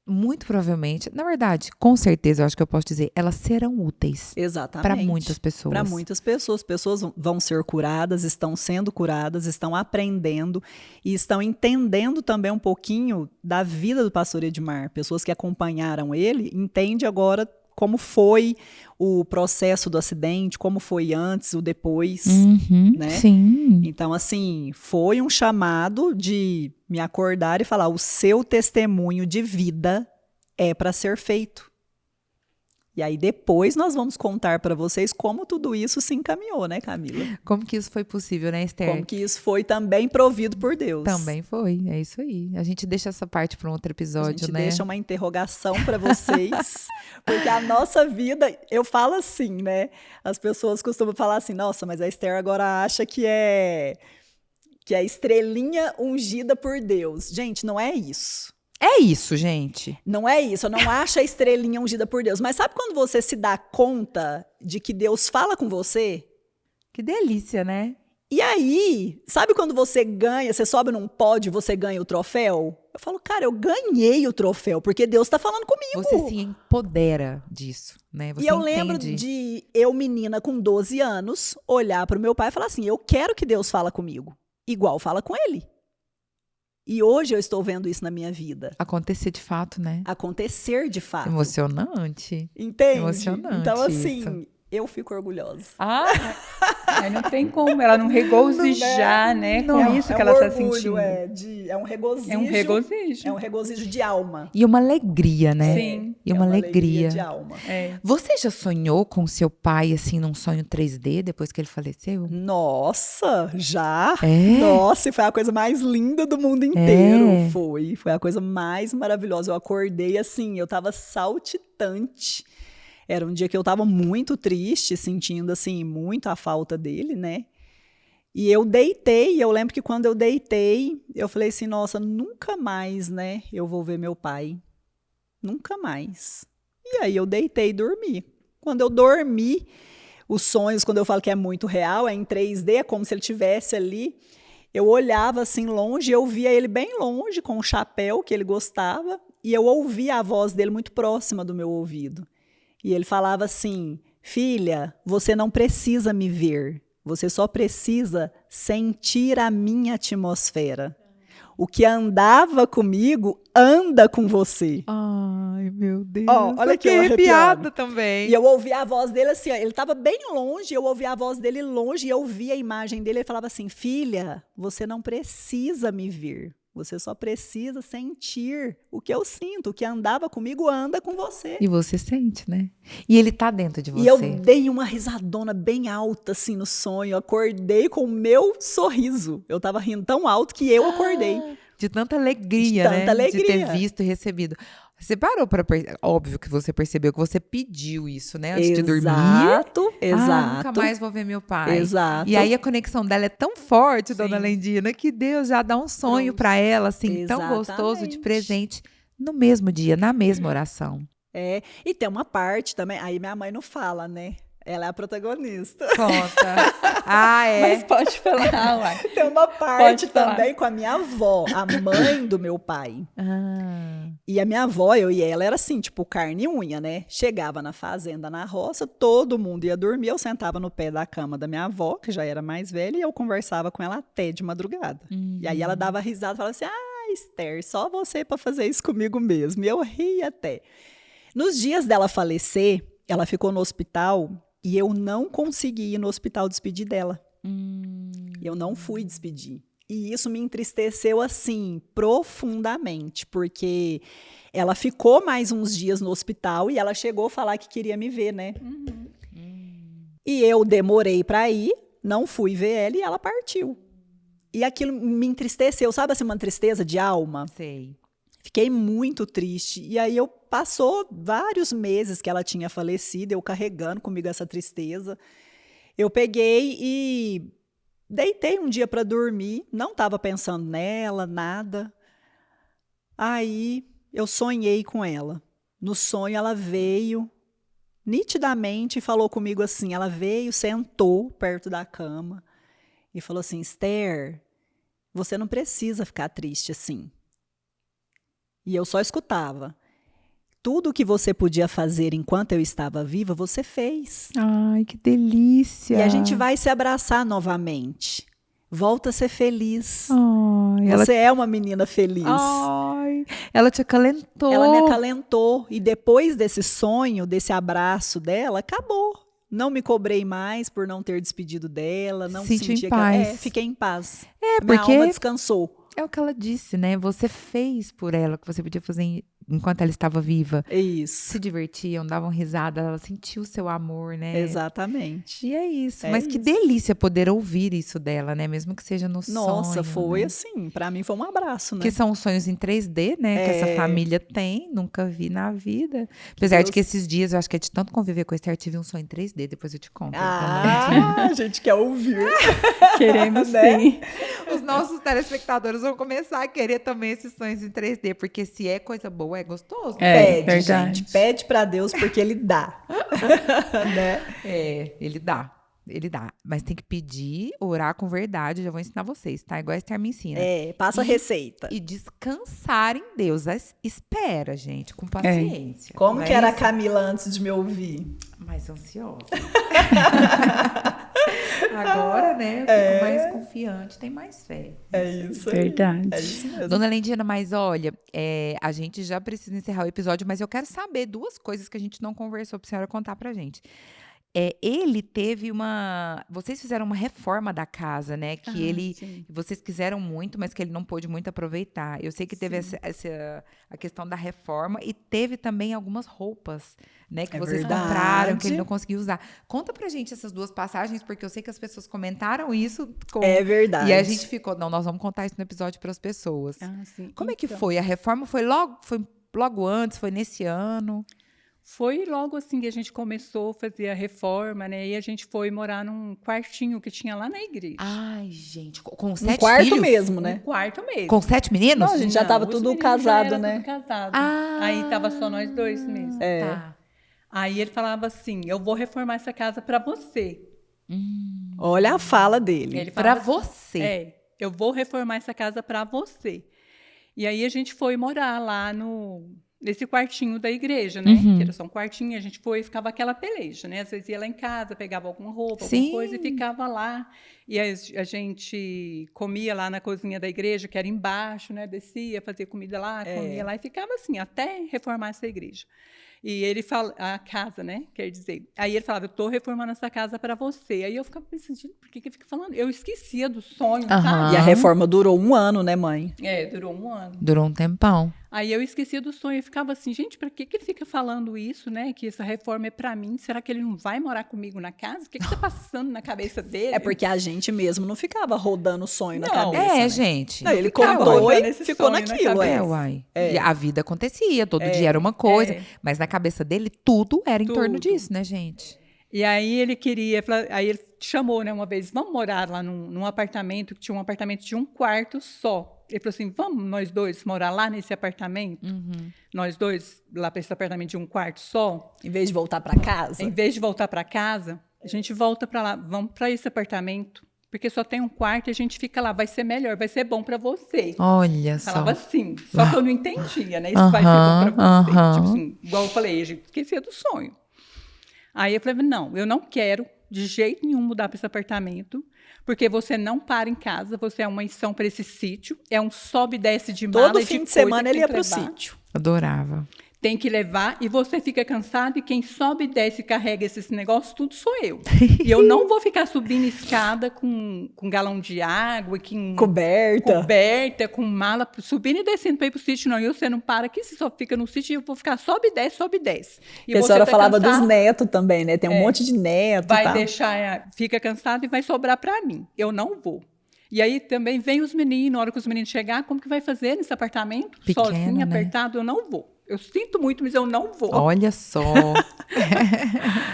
muito provavelmente, na verdade, com certeza, eu acho que eu posso dizer, elas serão úteis. Exatamente. Para muitas pessoas. Para muitas pessoas. Pessoas vão ser curadas, estão sendo curadas, estão aprendendo e estão entendendo também um pouquinho da vida do pastor Edmar. Pessoas que acompanharam ele entendem agora como foi o processo do acidente, como foi antes, o depois, né? Sim. Então, assim, foi um chamado de me acordar e falar, o seu testemunho de vida é para ser feito. E aí depois nós vamos contar para vocês como tudo isso se encaminhou, né, Camila? Como que isso foi possível, né, Esther? Como que isso foi também provido por Deus. Também foi, é isso aí. A gente deixa essa parte para um outro episódio, né? A gente né? deixa uma interrogação para vocês, porque a nossa vida, eu falo assim, né? As pessoas costumam falar assim, nossa, mas a Esther agora acha que é estrelinha ungida por Deus. Gente, não é isso. É isso, gente. Não é isso, eu não acho a estrelinha ungida por Deus. Mas sabe quando você se dá conta de que Deus fala com você? Que delícia, né? E aí, sabe quando você ganha, você sobe num pódio e você ganha o troféu? Eu falo, cara, eu ganhei o troféu, porque Deus tá falando comigo. Você se empodera disso, né? Você e eu lembro de eu, menina com 12 anos, olhar pro meu pai e falar assim, eu quero que Deus fala comigo, igual fala com ele. E hoje eu estou vendo isso na minha vida. Acontecer de fato, né? Acontecer de fato. Emocionante. Entende? Emocionante. Então, assim, isso. Eu fico orgulhosa. Aí não tem como ela não regozijar, né? Com isso que ela está sentindo. É um regozijo. É um regozijo. É um regozijo de alma. E uma alegria, né? Sim. E uma alegria de alma. É. Você já sonhou com seu pai, assim, num sonho 3D, depois que ele faleceu? Nossa, já? É? Nossa, e foi a coisa mais linda do mundo inteiro. Foi a coisa mais maravilhosa. Eu acordei assim, eu tava saltitante. Era um dia que eu estava muito triste, sentindo, assim, muito a falta dele, né? E eu deitei, eu lembro que quando eu deitei, eu falei assim, nossa, nunca mais, né, eu vou ver meu pai. Nunca mais. E aí eu deitei e dormi. Quando eu dormi, os sonhos, quando eu falo que é muito real, é em 3D, é como se ele estivesse ali. Eu olhava assim longe, eu via ele bem longe, com o chapéu que ele gostava, e eu ouvia a voz dele muito próxima do meu ouvido. E ele falava assim, filha, você não precisa me ver, você só precisa sentir a minha atmosfera. O que andava comigo, anda com você. Ai, meu Deus. Olha que arrepiada também. E eu ouvia a voz dele assim, ó, ele estava bem longe, eu ouvia a voz dele longe, e eu via a imagem dele, ele falava assim, filha, você não precisa me ver. Você só precisa sentir o que eu sinto. O que andava comigo anda com você. E você sente, né? E ele tá dentro de você. E eu dei uma risadona bem alta, assim, no sonho. Eu acordei com o meu sorriso. Eu tava rindo tão alto que eu acordei. De tanta alegria, de tanta alegria. De ter visto e recebido. Você parou para... Óbvio que você percebeu que você pediu isso, né? Antes de dormir. Exato. Nunca mais vou ver meu pai. Exato. E aí a conexão dela é tão forte, dona Lendina, que Deus já dá um sonho para ela, assim, tão gostoso de presente, no mesmo dia, na mesma oração. E tem uma parte também, aí minha mãe não fala, né? Ela é a protagonista. Conta. Mas pode falar, uai. Tem uma parte também com a minha avó, a mãe do meu pai. E a minha avó, eu e ela, era assim, tipo, carne e unha, né? Chegava na fazenda, na roça, todo mundo ia dormir, eu sentava no pé da cama da minha avó, que já era mais velha, e eu conversava com ela até de madrugada. E aí ela dava risada e falava assim, Esther, só você pra fazer isso comigo mesmo. E eu ria até. Nos dias dela falecer, ela ficou no hospital e eu não consegui ir no hospital despedir dela. Eu não fui despedir. E isso me entristeceu, assim, profundamente, porque ela ficou mais uns dias no hospital e ela chegou a falar que queria me ver, né? E eu demorei para ir, não fui ver ela e ela partiu. E aquilo me entristeceu, sabe assim, uma tristeza de alma? Sei. Fiquei muito triste. E aí passou vários meses que ela tinha falecido, eu carregando comigo essa tristeza. Eu peguei e deitei um dia para dormir, não estava pensando nela, nada. Aí eu sonhei com ela. No sonho ela veio nitidamente e falou comigo assim, ela veio, sentou perto da cama e falou assim, Esther, você não precisa ficar triste assim. E eu só escutava. Tudo que você podia fazer enquanto eu estava viva, você fez. Ai, que delícia. E a gente vai se abraçar novamente. Volta a ser feliz. Ai, você é uma menina feliz. Ai, ela te acalentou. Ela me acalentou. E depois desse sonho, desse abraço dela, acabou. Não me cobrei mais por não ter despedido dela. Não senti em paz. Fiquei em paz. Minha alma descansou. É o que ela disse, né? Você fez por ela o que você podia fazer enquanto ela estava viva. Isso. Se divertiam, davam risada, ela sentiu o seu amor, né? Exatamente. E é isso. Mas que delícia poder ouvir isso dela, né? Mesmo que seja no sonho. Nossa, foi né? assim, pra mim foi um abraço, né? Que são sonhos em 3D, né? Que essa família tem, nunca vi na vida. Apesar de que esses dias, eu acho que é de tanto conviver com a Esther, tive um sonho em 3D, depois eu te conto. A gente quer ouvir. Queremos sim. Os nossos telespectadores vão começar a querer também esses sonhos em 3D, porque se é coisa boa, é gostoso. Pede, verdade. gente. Pede pra Deus, porque Ele dá. Né? Ele dá. Ele dá. Mas tem que pedir, orar com verdade. Já vou ensinar vocês, tá? Igual a Esther me ensina. Passa a receita. E descansar em Deus. Espera, gente, com paciência. Como que era a Camila antes de me ouvir? Mais ansiosa. Agora, né, eu fico mais confiante, tem mais fé. É isso. Verdade. É isso mesmo. Dona Lendina, mas olha, a gente já precisa encerrar o episódio, mas eu quero saber 2 coisas que a gente não conversou pra senhora contar pra gente. Ele teve vocês fizeram uma reforma da casa, né? Que vocês quiseram muito, mas que ele não pôde muito aproveitar. Eu sei que teve a questão da reforma e teve também algumas roupas, né? Que vocês compraram, que ele não conseguiu usar. Conta pra gente essas 2 passagens, porque eu sei que as pessoas comentaram isso. É verdade. E a gente ficou, não, nós vamos contar isso no episódio para as pessoas. Como é que foi? A reforma foi logo antes? Foi nesse ano? Foi logo assim que a gente começou a fazer a reforma, né? E a gente foi morar num quartinho que tinha lá na igreja. Ai, gente, com 7 quarto filhos? mesmo, né? Um quarto mesmo. Com 7 meninos? Não, a gente já tava tudo casado, né? Tudo casado. Aí tava só nós 2 mesmo. Tá. Aí ele falava assim, eu vou reformar essa casa para você. Olha a fala dele. Ele Para falava assim, você. eu vou reformar essa casa para você. E aí a gente foi morar lá nesse quartinho da igreja, né? Que era só um quartinho, a gente foi e ficava aquela peleja, né? Às vezes ia lá em casa, pegava alguma roupa, alguma coisa e ficava lá. E a gente comia lá na cozinha da igreja, que era embaixo, né? Descia, fazia comida lá, comia lá e ficava assim, até reformar essa igreja. E ele fala, a casa, né? Quer dizer. Aí ele falava, eu tô reformando essa casa para você. Aí eu ficava pensando, por que ele fica falando? Eu esquecia do sonho, sabe? E a reforma durou 1 ano, né, mãe? Durou 1 ano. Durou um tempão. Aí eu esquecia do sonho, eu ficava assim, gente, para que ele fica falando isso, né? Que essa reforma é para mim, será que ele não vai morar comigo na casa? O que tá passando na cabeça dele? É porque a gente mesmo não ficava rodando o sonho na cabeça, né? Gente. Não, ele contou e ficou naquilo, uai. E a vida acontecia, todo dia era uma coisa, mas na cabeça dele tudo era em torno disso, né, gente? E aí ele queria, aí ele chamou, né, uma vez, vamos morar lá num apartamento, que tinha um apartamento de 1 quarto só. Ele falou assim, vamos nós 2 morar lá nesse apartamento? Nós 2 lá para esse apartamento de 1 quarto só? Em vez de voltar para casa? Em vez de voltar para casa, a gente volta para lá, vamos para esse apartamento, porque só tem um quarto e a gente fica lá, vai ser melhor, vai ser bom para você. Olha só. Falava assim, só que eu não entendia, né? Isso vai ser bom para você. Tipo assim, igual eu falei, a gente esquecia do sonho. Aí eu falei, não, eu não quero de jeito nenhum mudar para esse apartamento, porque você não para em casa, você é uma missão para esse sítio, é um sobe e desce de mala. Todo fim de semana ele ia pro sítio. Adorava. Tem que levar, e você fica cansado, e quem sobe e desce e carrega esses negócios, tudo sou eu. E eu não vou ficar subindo escada com galão de água, coberta, com mala, subindo e descendo para ir pro sítio, não. E você não para aqui, você só fica no sítio, e eu vou ficar sobe e desce, sobe e desce. E a senhora falava dos netos também, né? Tem um monte de neto. Vai deixar, fica cansado e vai sobrar para mim. Eu não vou. E aí também vem os meninos, na hora que os meninos chegar, como que vai fazer nesse apartamento? Pequeno, sozinho, né? Apertado, eu não vou. Eu sinto muito, mas eu não vou. Olha só.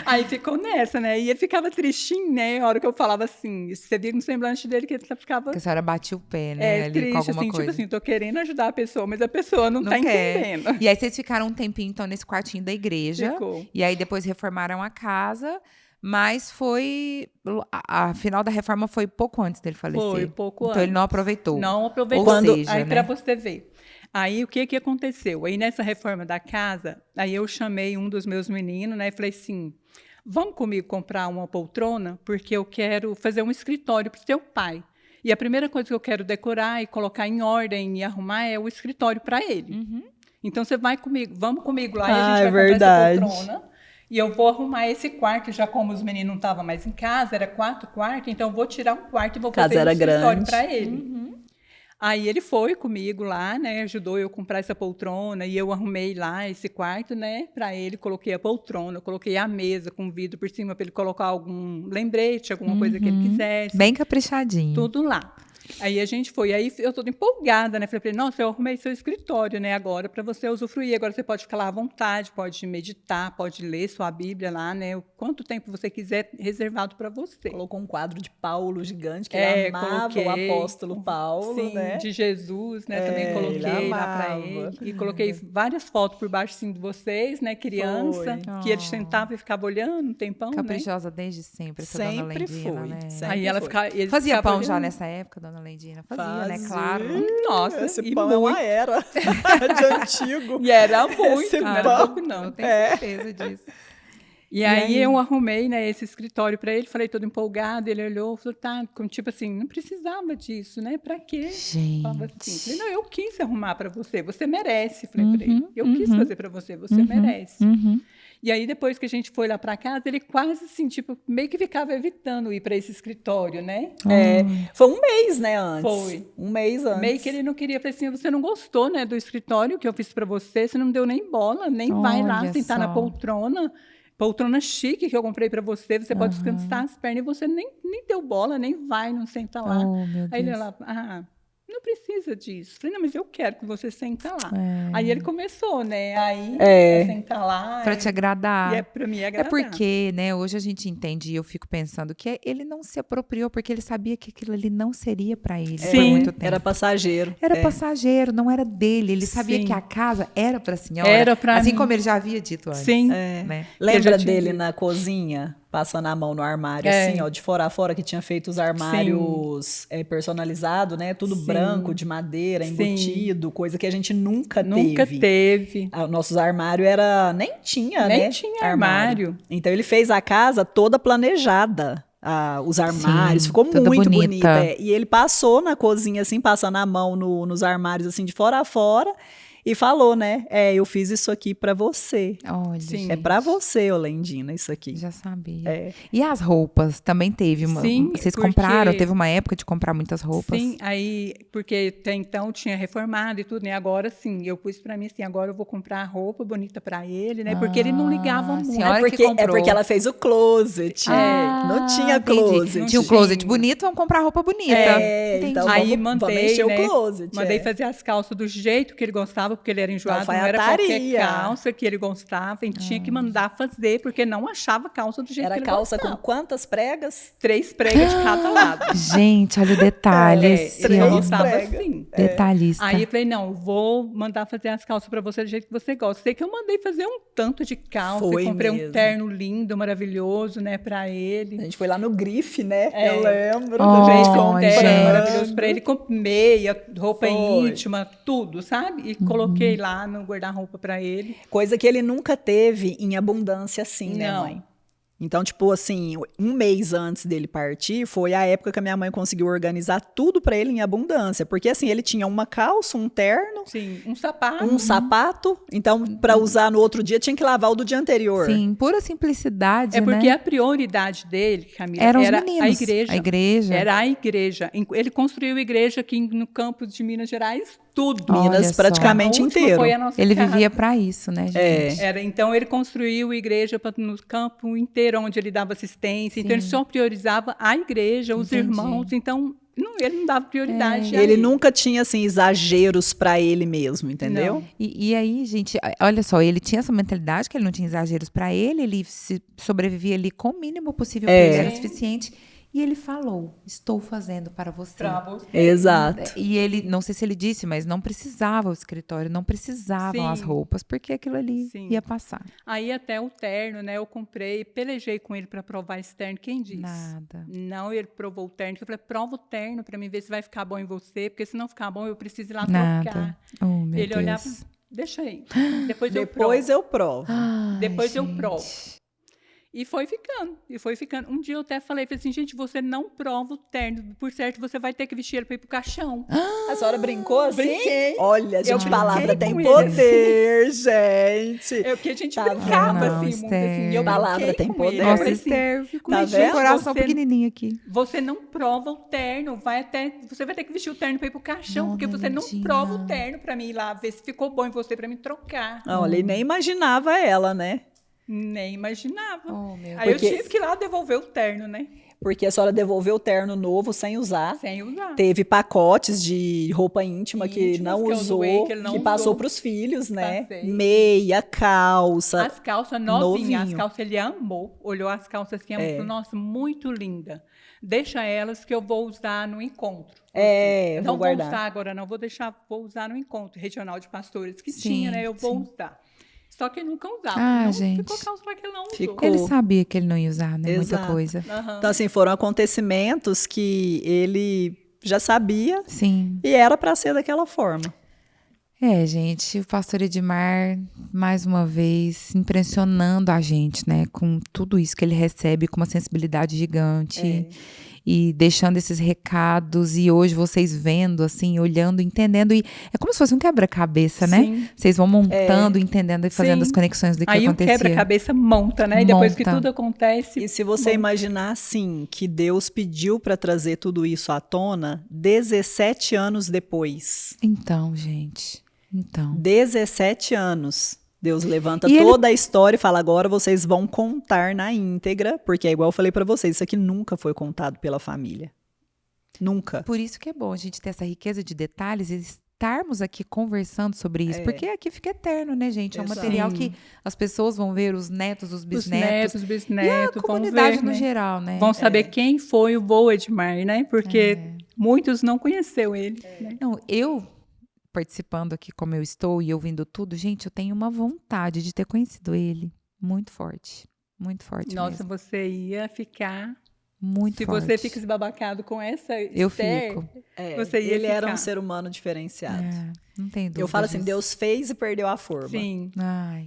Aí ficou nessa, né? E ele ficava tristinho, né? A hora que eu falava assim, você via no semblante dele que ele ficava... Porque a senhora batia o pé, né? Ali triste, com alguma assim, coisa. Tipo assim, tô querendo ajudar a pessoa, mas a pessoa não tá entendendo. E aí vocês ficaram um tempinho, então, nesse quartinho da igreja. Ficou. E aí depois reformaram a casa, mas foi... A final da reforma foi pouco antes dele falecer. Foi, pouco antes. Então ele não aproveitou. Não aproveitou. Ou seja, aí né? pra você ver. Aí, o que aconteceu? Aí, nessa reforma da casa, aí eu chamei um dos meus meninos, né? E falei assim, vamos comigo comprar uma poltrona? Porque eu quero fazer um escritório para o seu pai. E a primeira coisa que eu quero decorar e colocar em ordem e arrumar é o escritório para ele. Uhum. Então, você vai comigo, vamos comigo lá e a gente vai comprar essa poltrona. E eu vou arrumar esse quarto, já como os meninos não estavam mais em casa, era 4 quartos, então eu vou tirar um quarto e vou fazer um escritório para ele. Uhum. Aí ele foi comigo lá, né, ajudou eu a comprar essa poltrona e eu arrumei lá esse quarto, né, para ele, coloquei a poltrona, coloquei a mesa com vidro por cima para ele colocar algum lembrete, alguma coisa que ele quisesse. Bem caprichadinho. Tudo lá. Aí a gente foi, aí eu toda empolgada, né? Falei para ele, nossa, eu arrumei seu escritório, né? Agora para você usufruir, agora você pode ficar lá à vontade, pode meditar, pode ler sua Bíblia lá, né? Quanto tempo você quiser reservado para você. Colocou um quadro de Paulo gigante, que ele amava o apóstolo Paulo, sim, né? De Jesus, né? Também coloquei lá para ele. E coloquei várias fotos por baixo, assim, de vocês, né? Criança, que ele sentava e ficava olhando um tempão, caprichosa, né? Desde sempre, essa dona Lendina, né? Aí ela ficava... Fazia pão já nessa época, dona Lendina? Fazia, né? Claro. Nossa, esse pão é uma era de antigo. E era muito, esse não era pouco, não. Eu tenho certeza disso. E aí eu arrumei, né, esse escritório para ele, falei todo empolgado, ele olhou, falou, tá, tipo assim, não precisava disso, né? Para quê? Gente. Falava assim, falei, não, eu quis arrumar para você merece, falei para ele. Eu quis fazer para você merece. E aí, depois que a gente foi lá para casa, ele quase assim, tipo, meio que ficava evitando ir para esse escritório, né? Foi um mês, né, antes. Foi. Um mês antes. Meio que ele não queria, falei assim, você não gostou, né, do escritório que eu fiz para você não me deu nem bola, nem vai lá sentar na poltrona chique que eu comprei para você pode descansar as pernas, e você nem deu bola, nem vai, não senta lá. Oh, meu Deus. Aí ele lá, não precisa disso. Falei, não, mas eu quero que você senta lá. Aí ele começou, né? Aí, sentar lá. Pra te agradar. E é pra me agradar. É porque, né, hoje a gente entende, e eu fico pensando que ele não se apropriou, porque ele sabia que aquilo ali não seria pra ele por muito tempo. Era passageiro. Era passageiro, não era dele. Ele sabia que a casa era pra senhora. Era pra assim mim. como ele já havia dito antes. Sim. Né? Lembra dele na cozinha? Passando a mão no armário, assim, ó, de fora a fora, que tinha feito os armários personalizados, né? Tudo branco, de madeira, embutido, coisa que a gente nunca teve. Nossos armários nem tinha, né? Nem tinha armário. Então ele fez a casa toda planejada. Os armários, ficou muito bonita. E ele passou na cozinha, assim, passando a mão nos armários, assim, de fora a fora. E falou, né? Eu fiz isso aqui pra você. Olha, é pra você, Lendina, isso aqui. Já sabia. E as roupas? Também teve uma... Sim, vocês compraram? Teve uma época de comprar muitas roupas? Sim, aí... Porque até então tinha reformado e tudo, né? Agora, sim, eu pus pra mim, assim, agora eu vou comprar roupa bonita pra ele, né? Porque ele não ligava muito. É porque ela fez o closet. Não tinha closet. Não tinha um closet bonito, vamos comprar roupa bonita. Então aí vamos encher o closet. Mandei fazer as calças do jeito que ele gostava, gostava, porque ele era enjoado, não era qualquer calça que ele gostava, a gente tinha que mandar fazer, porque não achava calça do jeito que ele gostava. Era calça com quantas pregas? 3 pregas de cada lado. Gente, olha o detalhe. Ele gostava assim. Detalhista. Aí eu falei, não, vou mandar fazer as calças para você do jeito que você gosta. Sei que eu mandei fazer um tanto de calça, comprei um terno lindo, maravilhoso, né, para ele. A gente foi lá no Grife, né? Eu lembro. Um terno maravilhoso para ele, com meia, roupa íntima, tudo, sabe? E coloquei lá no guarda-roupa para ele. Coisa que ele nunca teve em abundância assim, né, mãe? Então, tipo assim, um mês antes dele partir, foi a época que a minha mãe conseguiu organizar tudo pra ele em abundância. Porque, assim, ele tinha uma calça, um terno. Sim, um sapato. Um sapato. Então, pra usar no outro dia, tinha que lavar o do dia anterior. Sim, pura simplicidade, né? Porque né? a prioridade dele, Camila, era a igreja. A igreja. Era a igreja. Ele construiu igreja aqui no campus de Minas Gerais, tudo. Minas praticamente inteiro. Foi a nossa ele casa. vivia para isso, né, gente? Então, ele construiu igreja no campo inteiro, onde ele dava assistência. Sim. Então, ele só priorizava a igreja, os irmãos. Então, ele não dava prioridade. Ele nunca tinha, assim, exageros para ele mesmo, entendeu? E aí, gente, olha só, ele tinha essa mentalidade que ele não tinha exageros para ele sobrevivia ali com o mínimo possível, porque ele era suficiente. E ele falou, estou fazendo para você. Exato. E ele, não sei se ele disse, mas não precisava o escritório, não precisavam as roupas, porque aquilo ali ia passar. Aí até o terno, né, eu comprei, pelejei com ele para provar esse terno. Quem disse? Nada. Não, ele provou o terno. Eu falei, prova o terno para mim ver se vai ficar bom em você, porque se não ficar bom, eu preciso ir lá trocar. Oh, meu ele Deus. olhava, deixa aí. Depois eu provo. Depois eu provo. E foi ficando. Um dia eu até falei assim, gente, você não prova o terno. Por certo, você vai ter que vestir ele para ir pro caixão. A senhora brincou assim? Brinquei. Olha, gente, palavra tem poder, gente. Porque a gente brincava assim, muito assim. Eu palavra tem poder. Nossa, Esther, ficou com o coração pequenininho aqui. Você não prova o terno. Você vai ter que vestir o terno para ir pro caixão, porque você não prova o terno para mim ir lá ver se ficou bom em você para me trocar. Olha, e nem imaginava ela, né? Nem imaginava. Aí eu tive que ir lá devolver o terno, né? Porque a senhora devolveu o terno novo sem usar. Sem usar. Teve pacotes de roupa íntima que não usou, que passou para os filhos, né? Passei. Meia, calça. As calças novinhas, as calças ele amou. Olhou as calças assim, falou, nossa, muito linda. Deixa elas que eu vou usar no encontro. Não vou usar agora, não. Vou usar no encontro regional de pastores que tinha, né? Eu vou usar. Só que ele nunca usava. Gente. Ficou calça para que ele não usou. Ficou. Ele sabia que ele não ia usar, né? Muita coisa. Então, assim, foram acontecimentos que ele já sabia. Sim. E era para ser daquela forma. Gente, o pastor Edmar, mais uma vez, impressionando a gente, né? Com tudo isso que ele recebe, com uma sensibilidade gigante. E deixando esses recados, e hoje vocês vendo, assim, olhando, entendendo, e é como se fosse um quebra-cabeça, né? Vocês vão montando, entendendo e fazendo as conexões do que acontecia. Aí o quebra-cabeça monta, né? E depois que tudo acontece... E se você imaginar, assim, que Deus pediu para trazer tudo isso à tona 17 anos depois. Então, gente, 17 anos. Deus levanta toda a história e fala, agora vocês vão contar na íntegra, porque é igual eu falei para vocês, isso aqui nunca foi contado pela família. Nunca. Por isso que é bom a gente ter essa riqueza de detalhes e estarmos aqui conversando sobre isso, porque aqui fica eterno, né, gente? É um material que as pessoas vão ver, os netos, os bisnetos. Os bisnetos, e a comunidade vão ver, no geral, né? Vão saber quem foi o vô Edmar, né? Porque muitos não conheceu ele. Né? Não, eu... participando aqui como eu estou e ouvindo tudo, gente, eu tenho uma vontade de ter conhecido ele muito forte Nossa, mesmo. Você ia ficar muito forte. Se você fica esbabacado com essa eu Esther, fico. Você ia ele ficar. Era um ser humano diferenciado. Não tem dúvida. Eu falo assim, disso. Deus fez e perdeu a forma. Sim.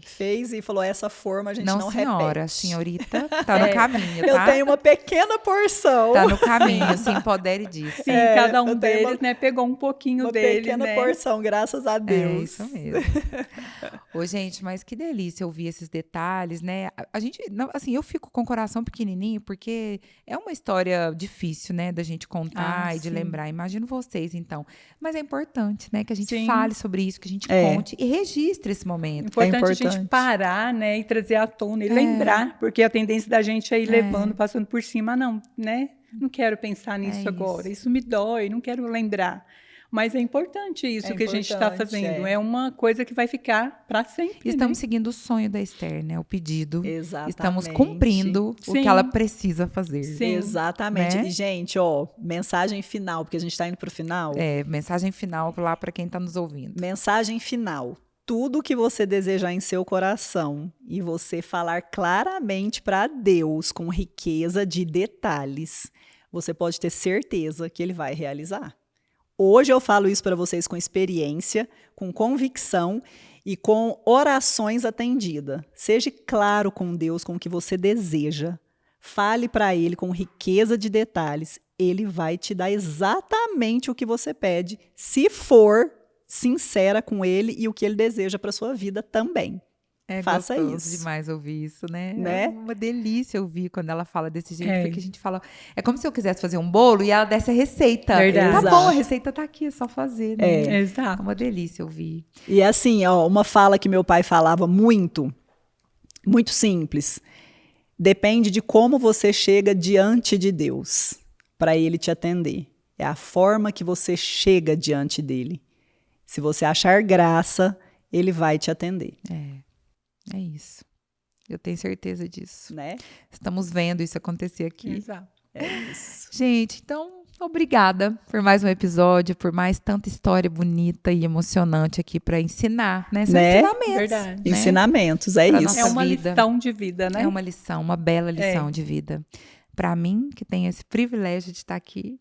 Fez e falou, essa forma a gente não repete. Senhorita, tá no caminho, tá? Eu tenho uma pequena porção. Tá no caminho, se empodere disso. Sim, cada um deles, né, pegou um pouquinho dele, pequena porção, graças a Deus. Isso mesmo. Ô, gente, mas que delícia ouvir esses detalhes, né? A gente, assim, eu fico com o coração pequenininho, porque é uma história difícil, né, da gente contar e de lembrar. Imagino vocês, então. Mas é importante, né, que a gente fale sobre isso, que a gente conte e registre esse momento. Importante a gente parar, né, e trazer à tona e lembrar, porque a tendência da gente é ir levando, passando por cima, não, né? Não quero pensar nisso agora, isso me dói, não quero lembrar. Mas é importante isso que a gente está fazendo. É uma coisa que vai ficar para sempre. Estamos seguindo o sonho da Esther, né? O pedido. Exatamente. Estamos cumprindo o que ela precisa fazer. Sim. Exatamente. Né? E, gente, mensagem final, porque a gente está indo para o final. Mensagem final lá para quem está nos ouvindo. Mensagem final. Tudo que você desejar em seu coração e você falar claramente para Deus com riqueza de detalhes, você pode ter certeza que Ele vai realizar. Hoje eu falo isso para vocês com experiência, com convicção e com orações atendidas. Seja claro com Deus com o que você deseja. Fale para Ele com riqueza de detalhes. Ele vai te dar exatamente o que você pede, se for sincera com Ele e o que Ele deseja para sua vida também. Faça isso. Demais ouvir isso, né? É uma delícia ouvir quando ela fala desse jeito, porque a gente fala... É como se eu quisesse fazer um bolo e ela desse a receita. Verdade. Tá bom, a receita tá aqui, é só fazer, né? Exato. É uma delícia ouvir. E assim, uma fala que meu pai falava muito simples. Depende de como você chega diante de Deus para Ele te atender. É a forma que você chega diante dele. Se você achar graça, Ele vai te atender. É isso. Eu tenho certeza disso. Né? Estamos vendo isso acontecer aqui. Exato. É isso. Gente, então, obrigada por mais um episódio, por mais tanta história bonita e emocionante aqui para ensinar, né? São ensinamentos. Verdade. Né? Ensinamentos, é isso. É uma lição de vida, né? É uma lição, uma bela lição de vida. Para mim, que tenho esse privilégio de estar aqui.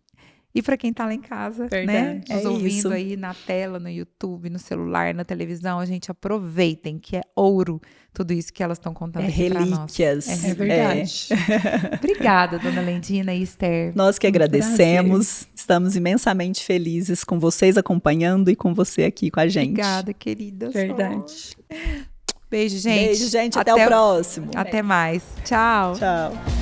E para quem está lá em casa, né? Nos ouvindo aí na tela, no YouTube, no celular, na televisão, a gente aproveitem, que é ouro tudo isso que elas estão contando aqui para nós. Relíquias. É verdade. Obrigada, dona Lendina e Esther. Nós que agradecemos. Estamos imensamente felizes com vocês acompanhando e com você aqui com a gente. Obrigada, querida. Verdade. Beijo, gente. Beijo, gente. Até o próximo. Até mais. Tchau. Tchau.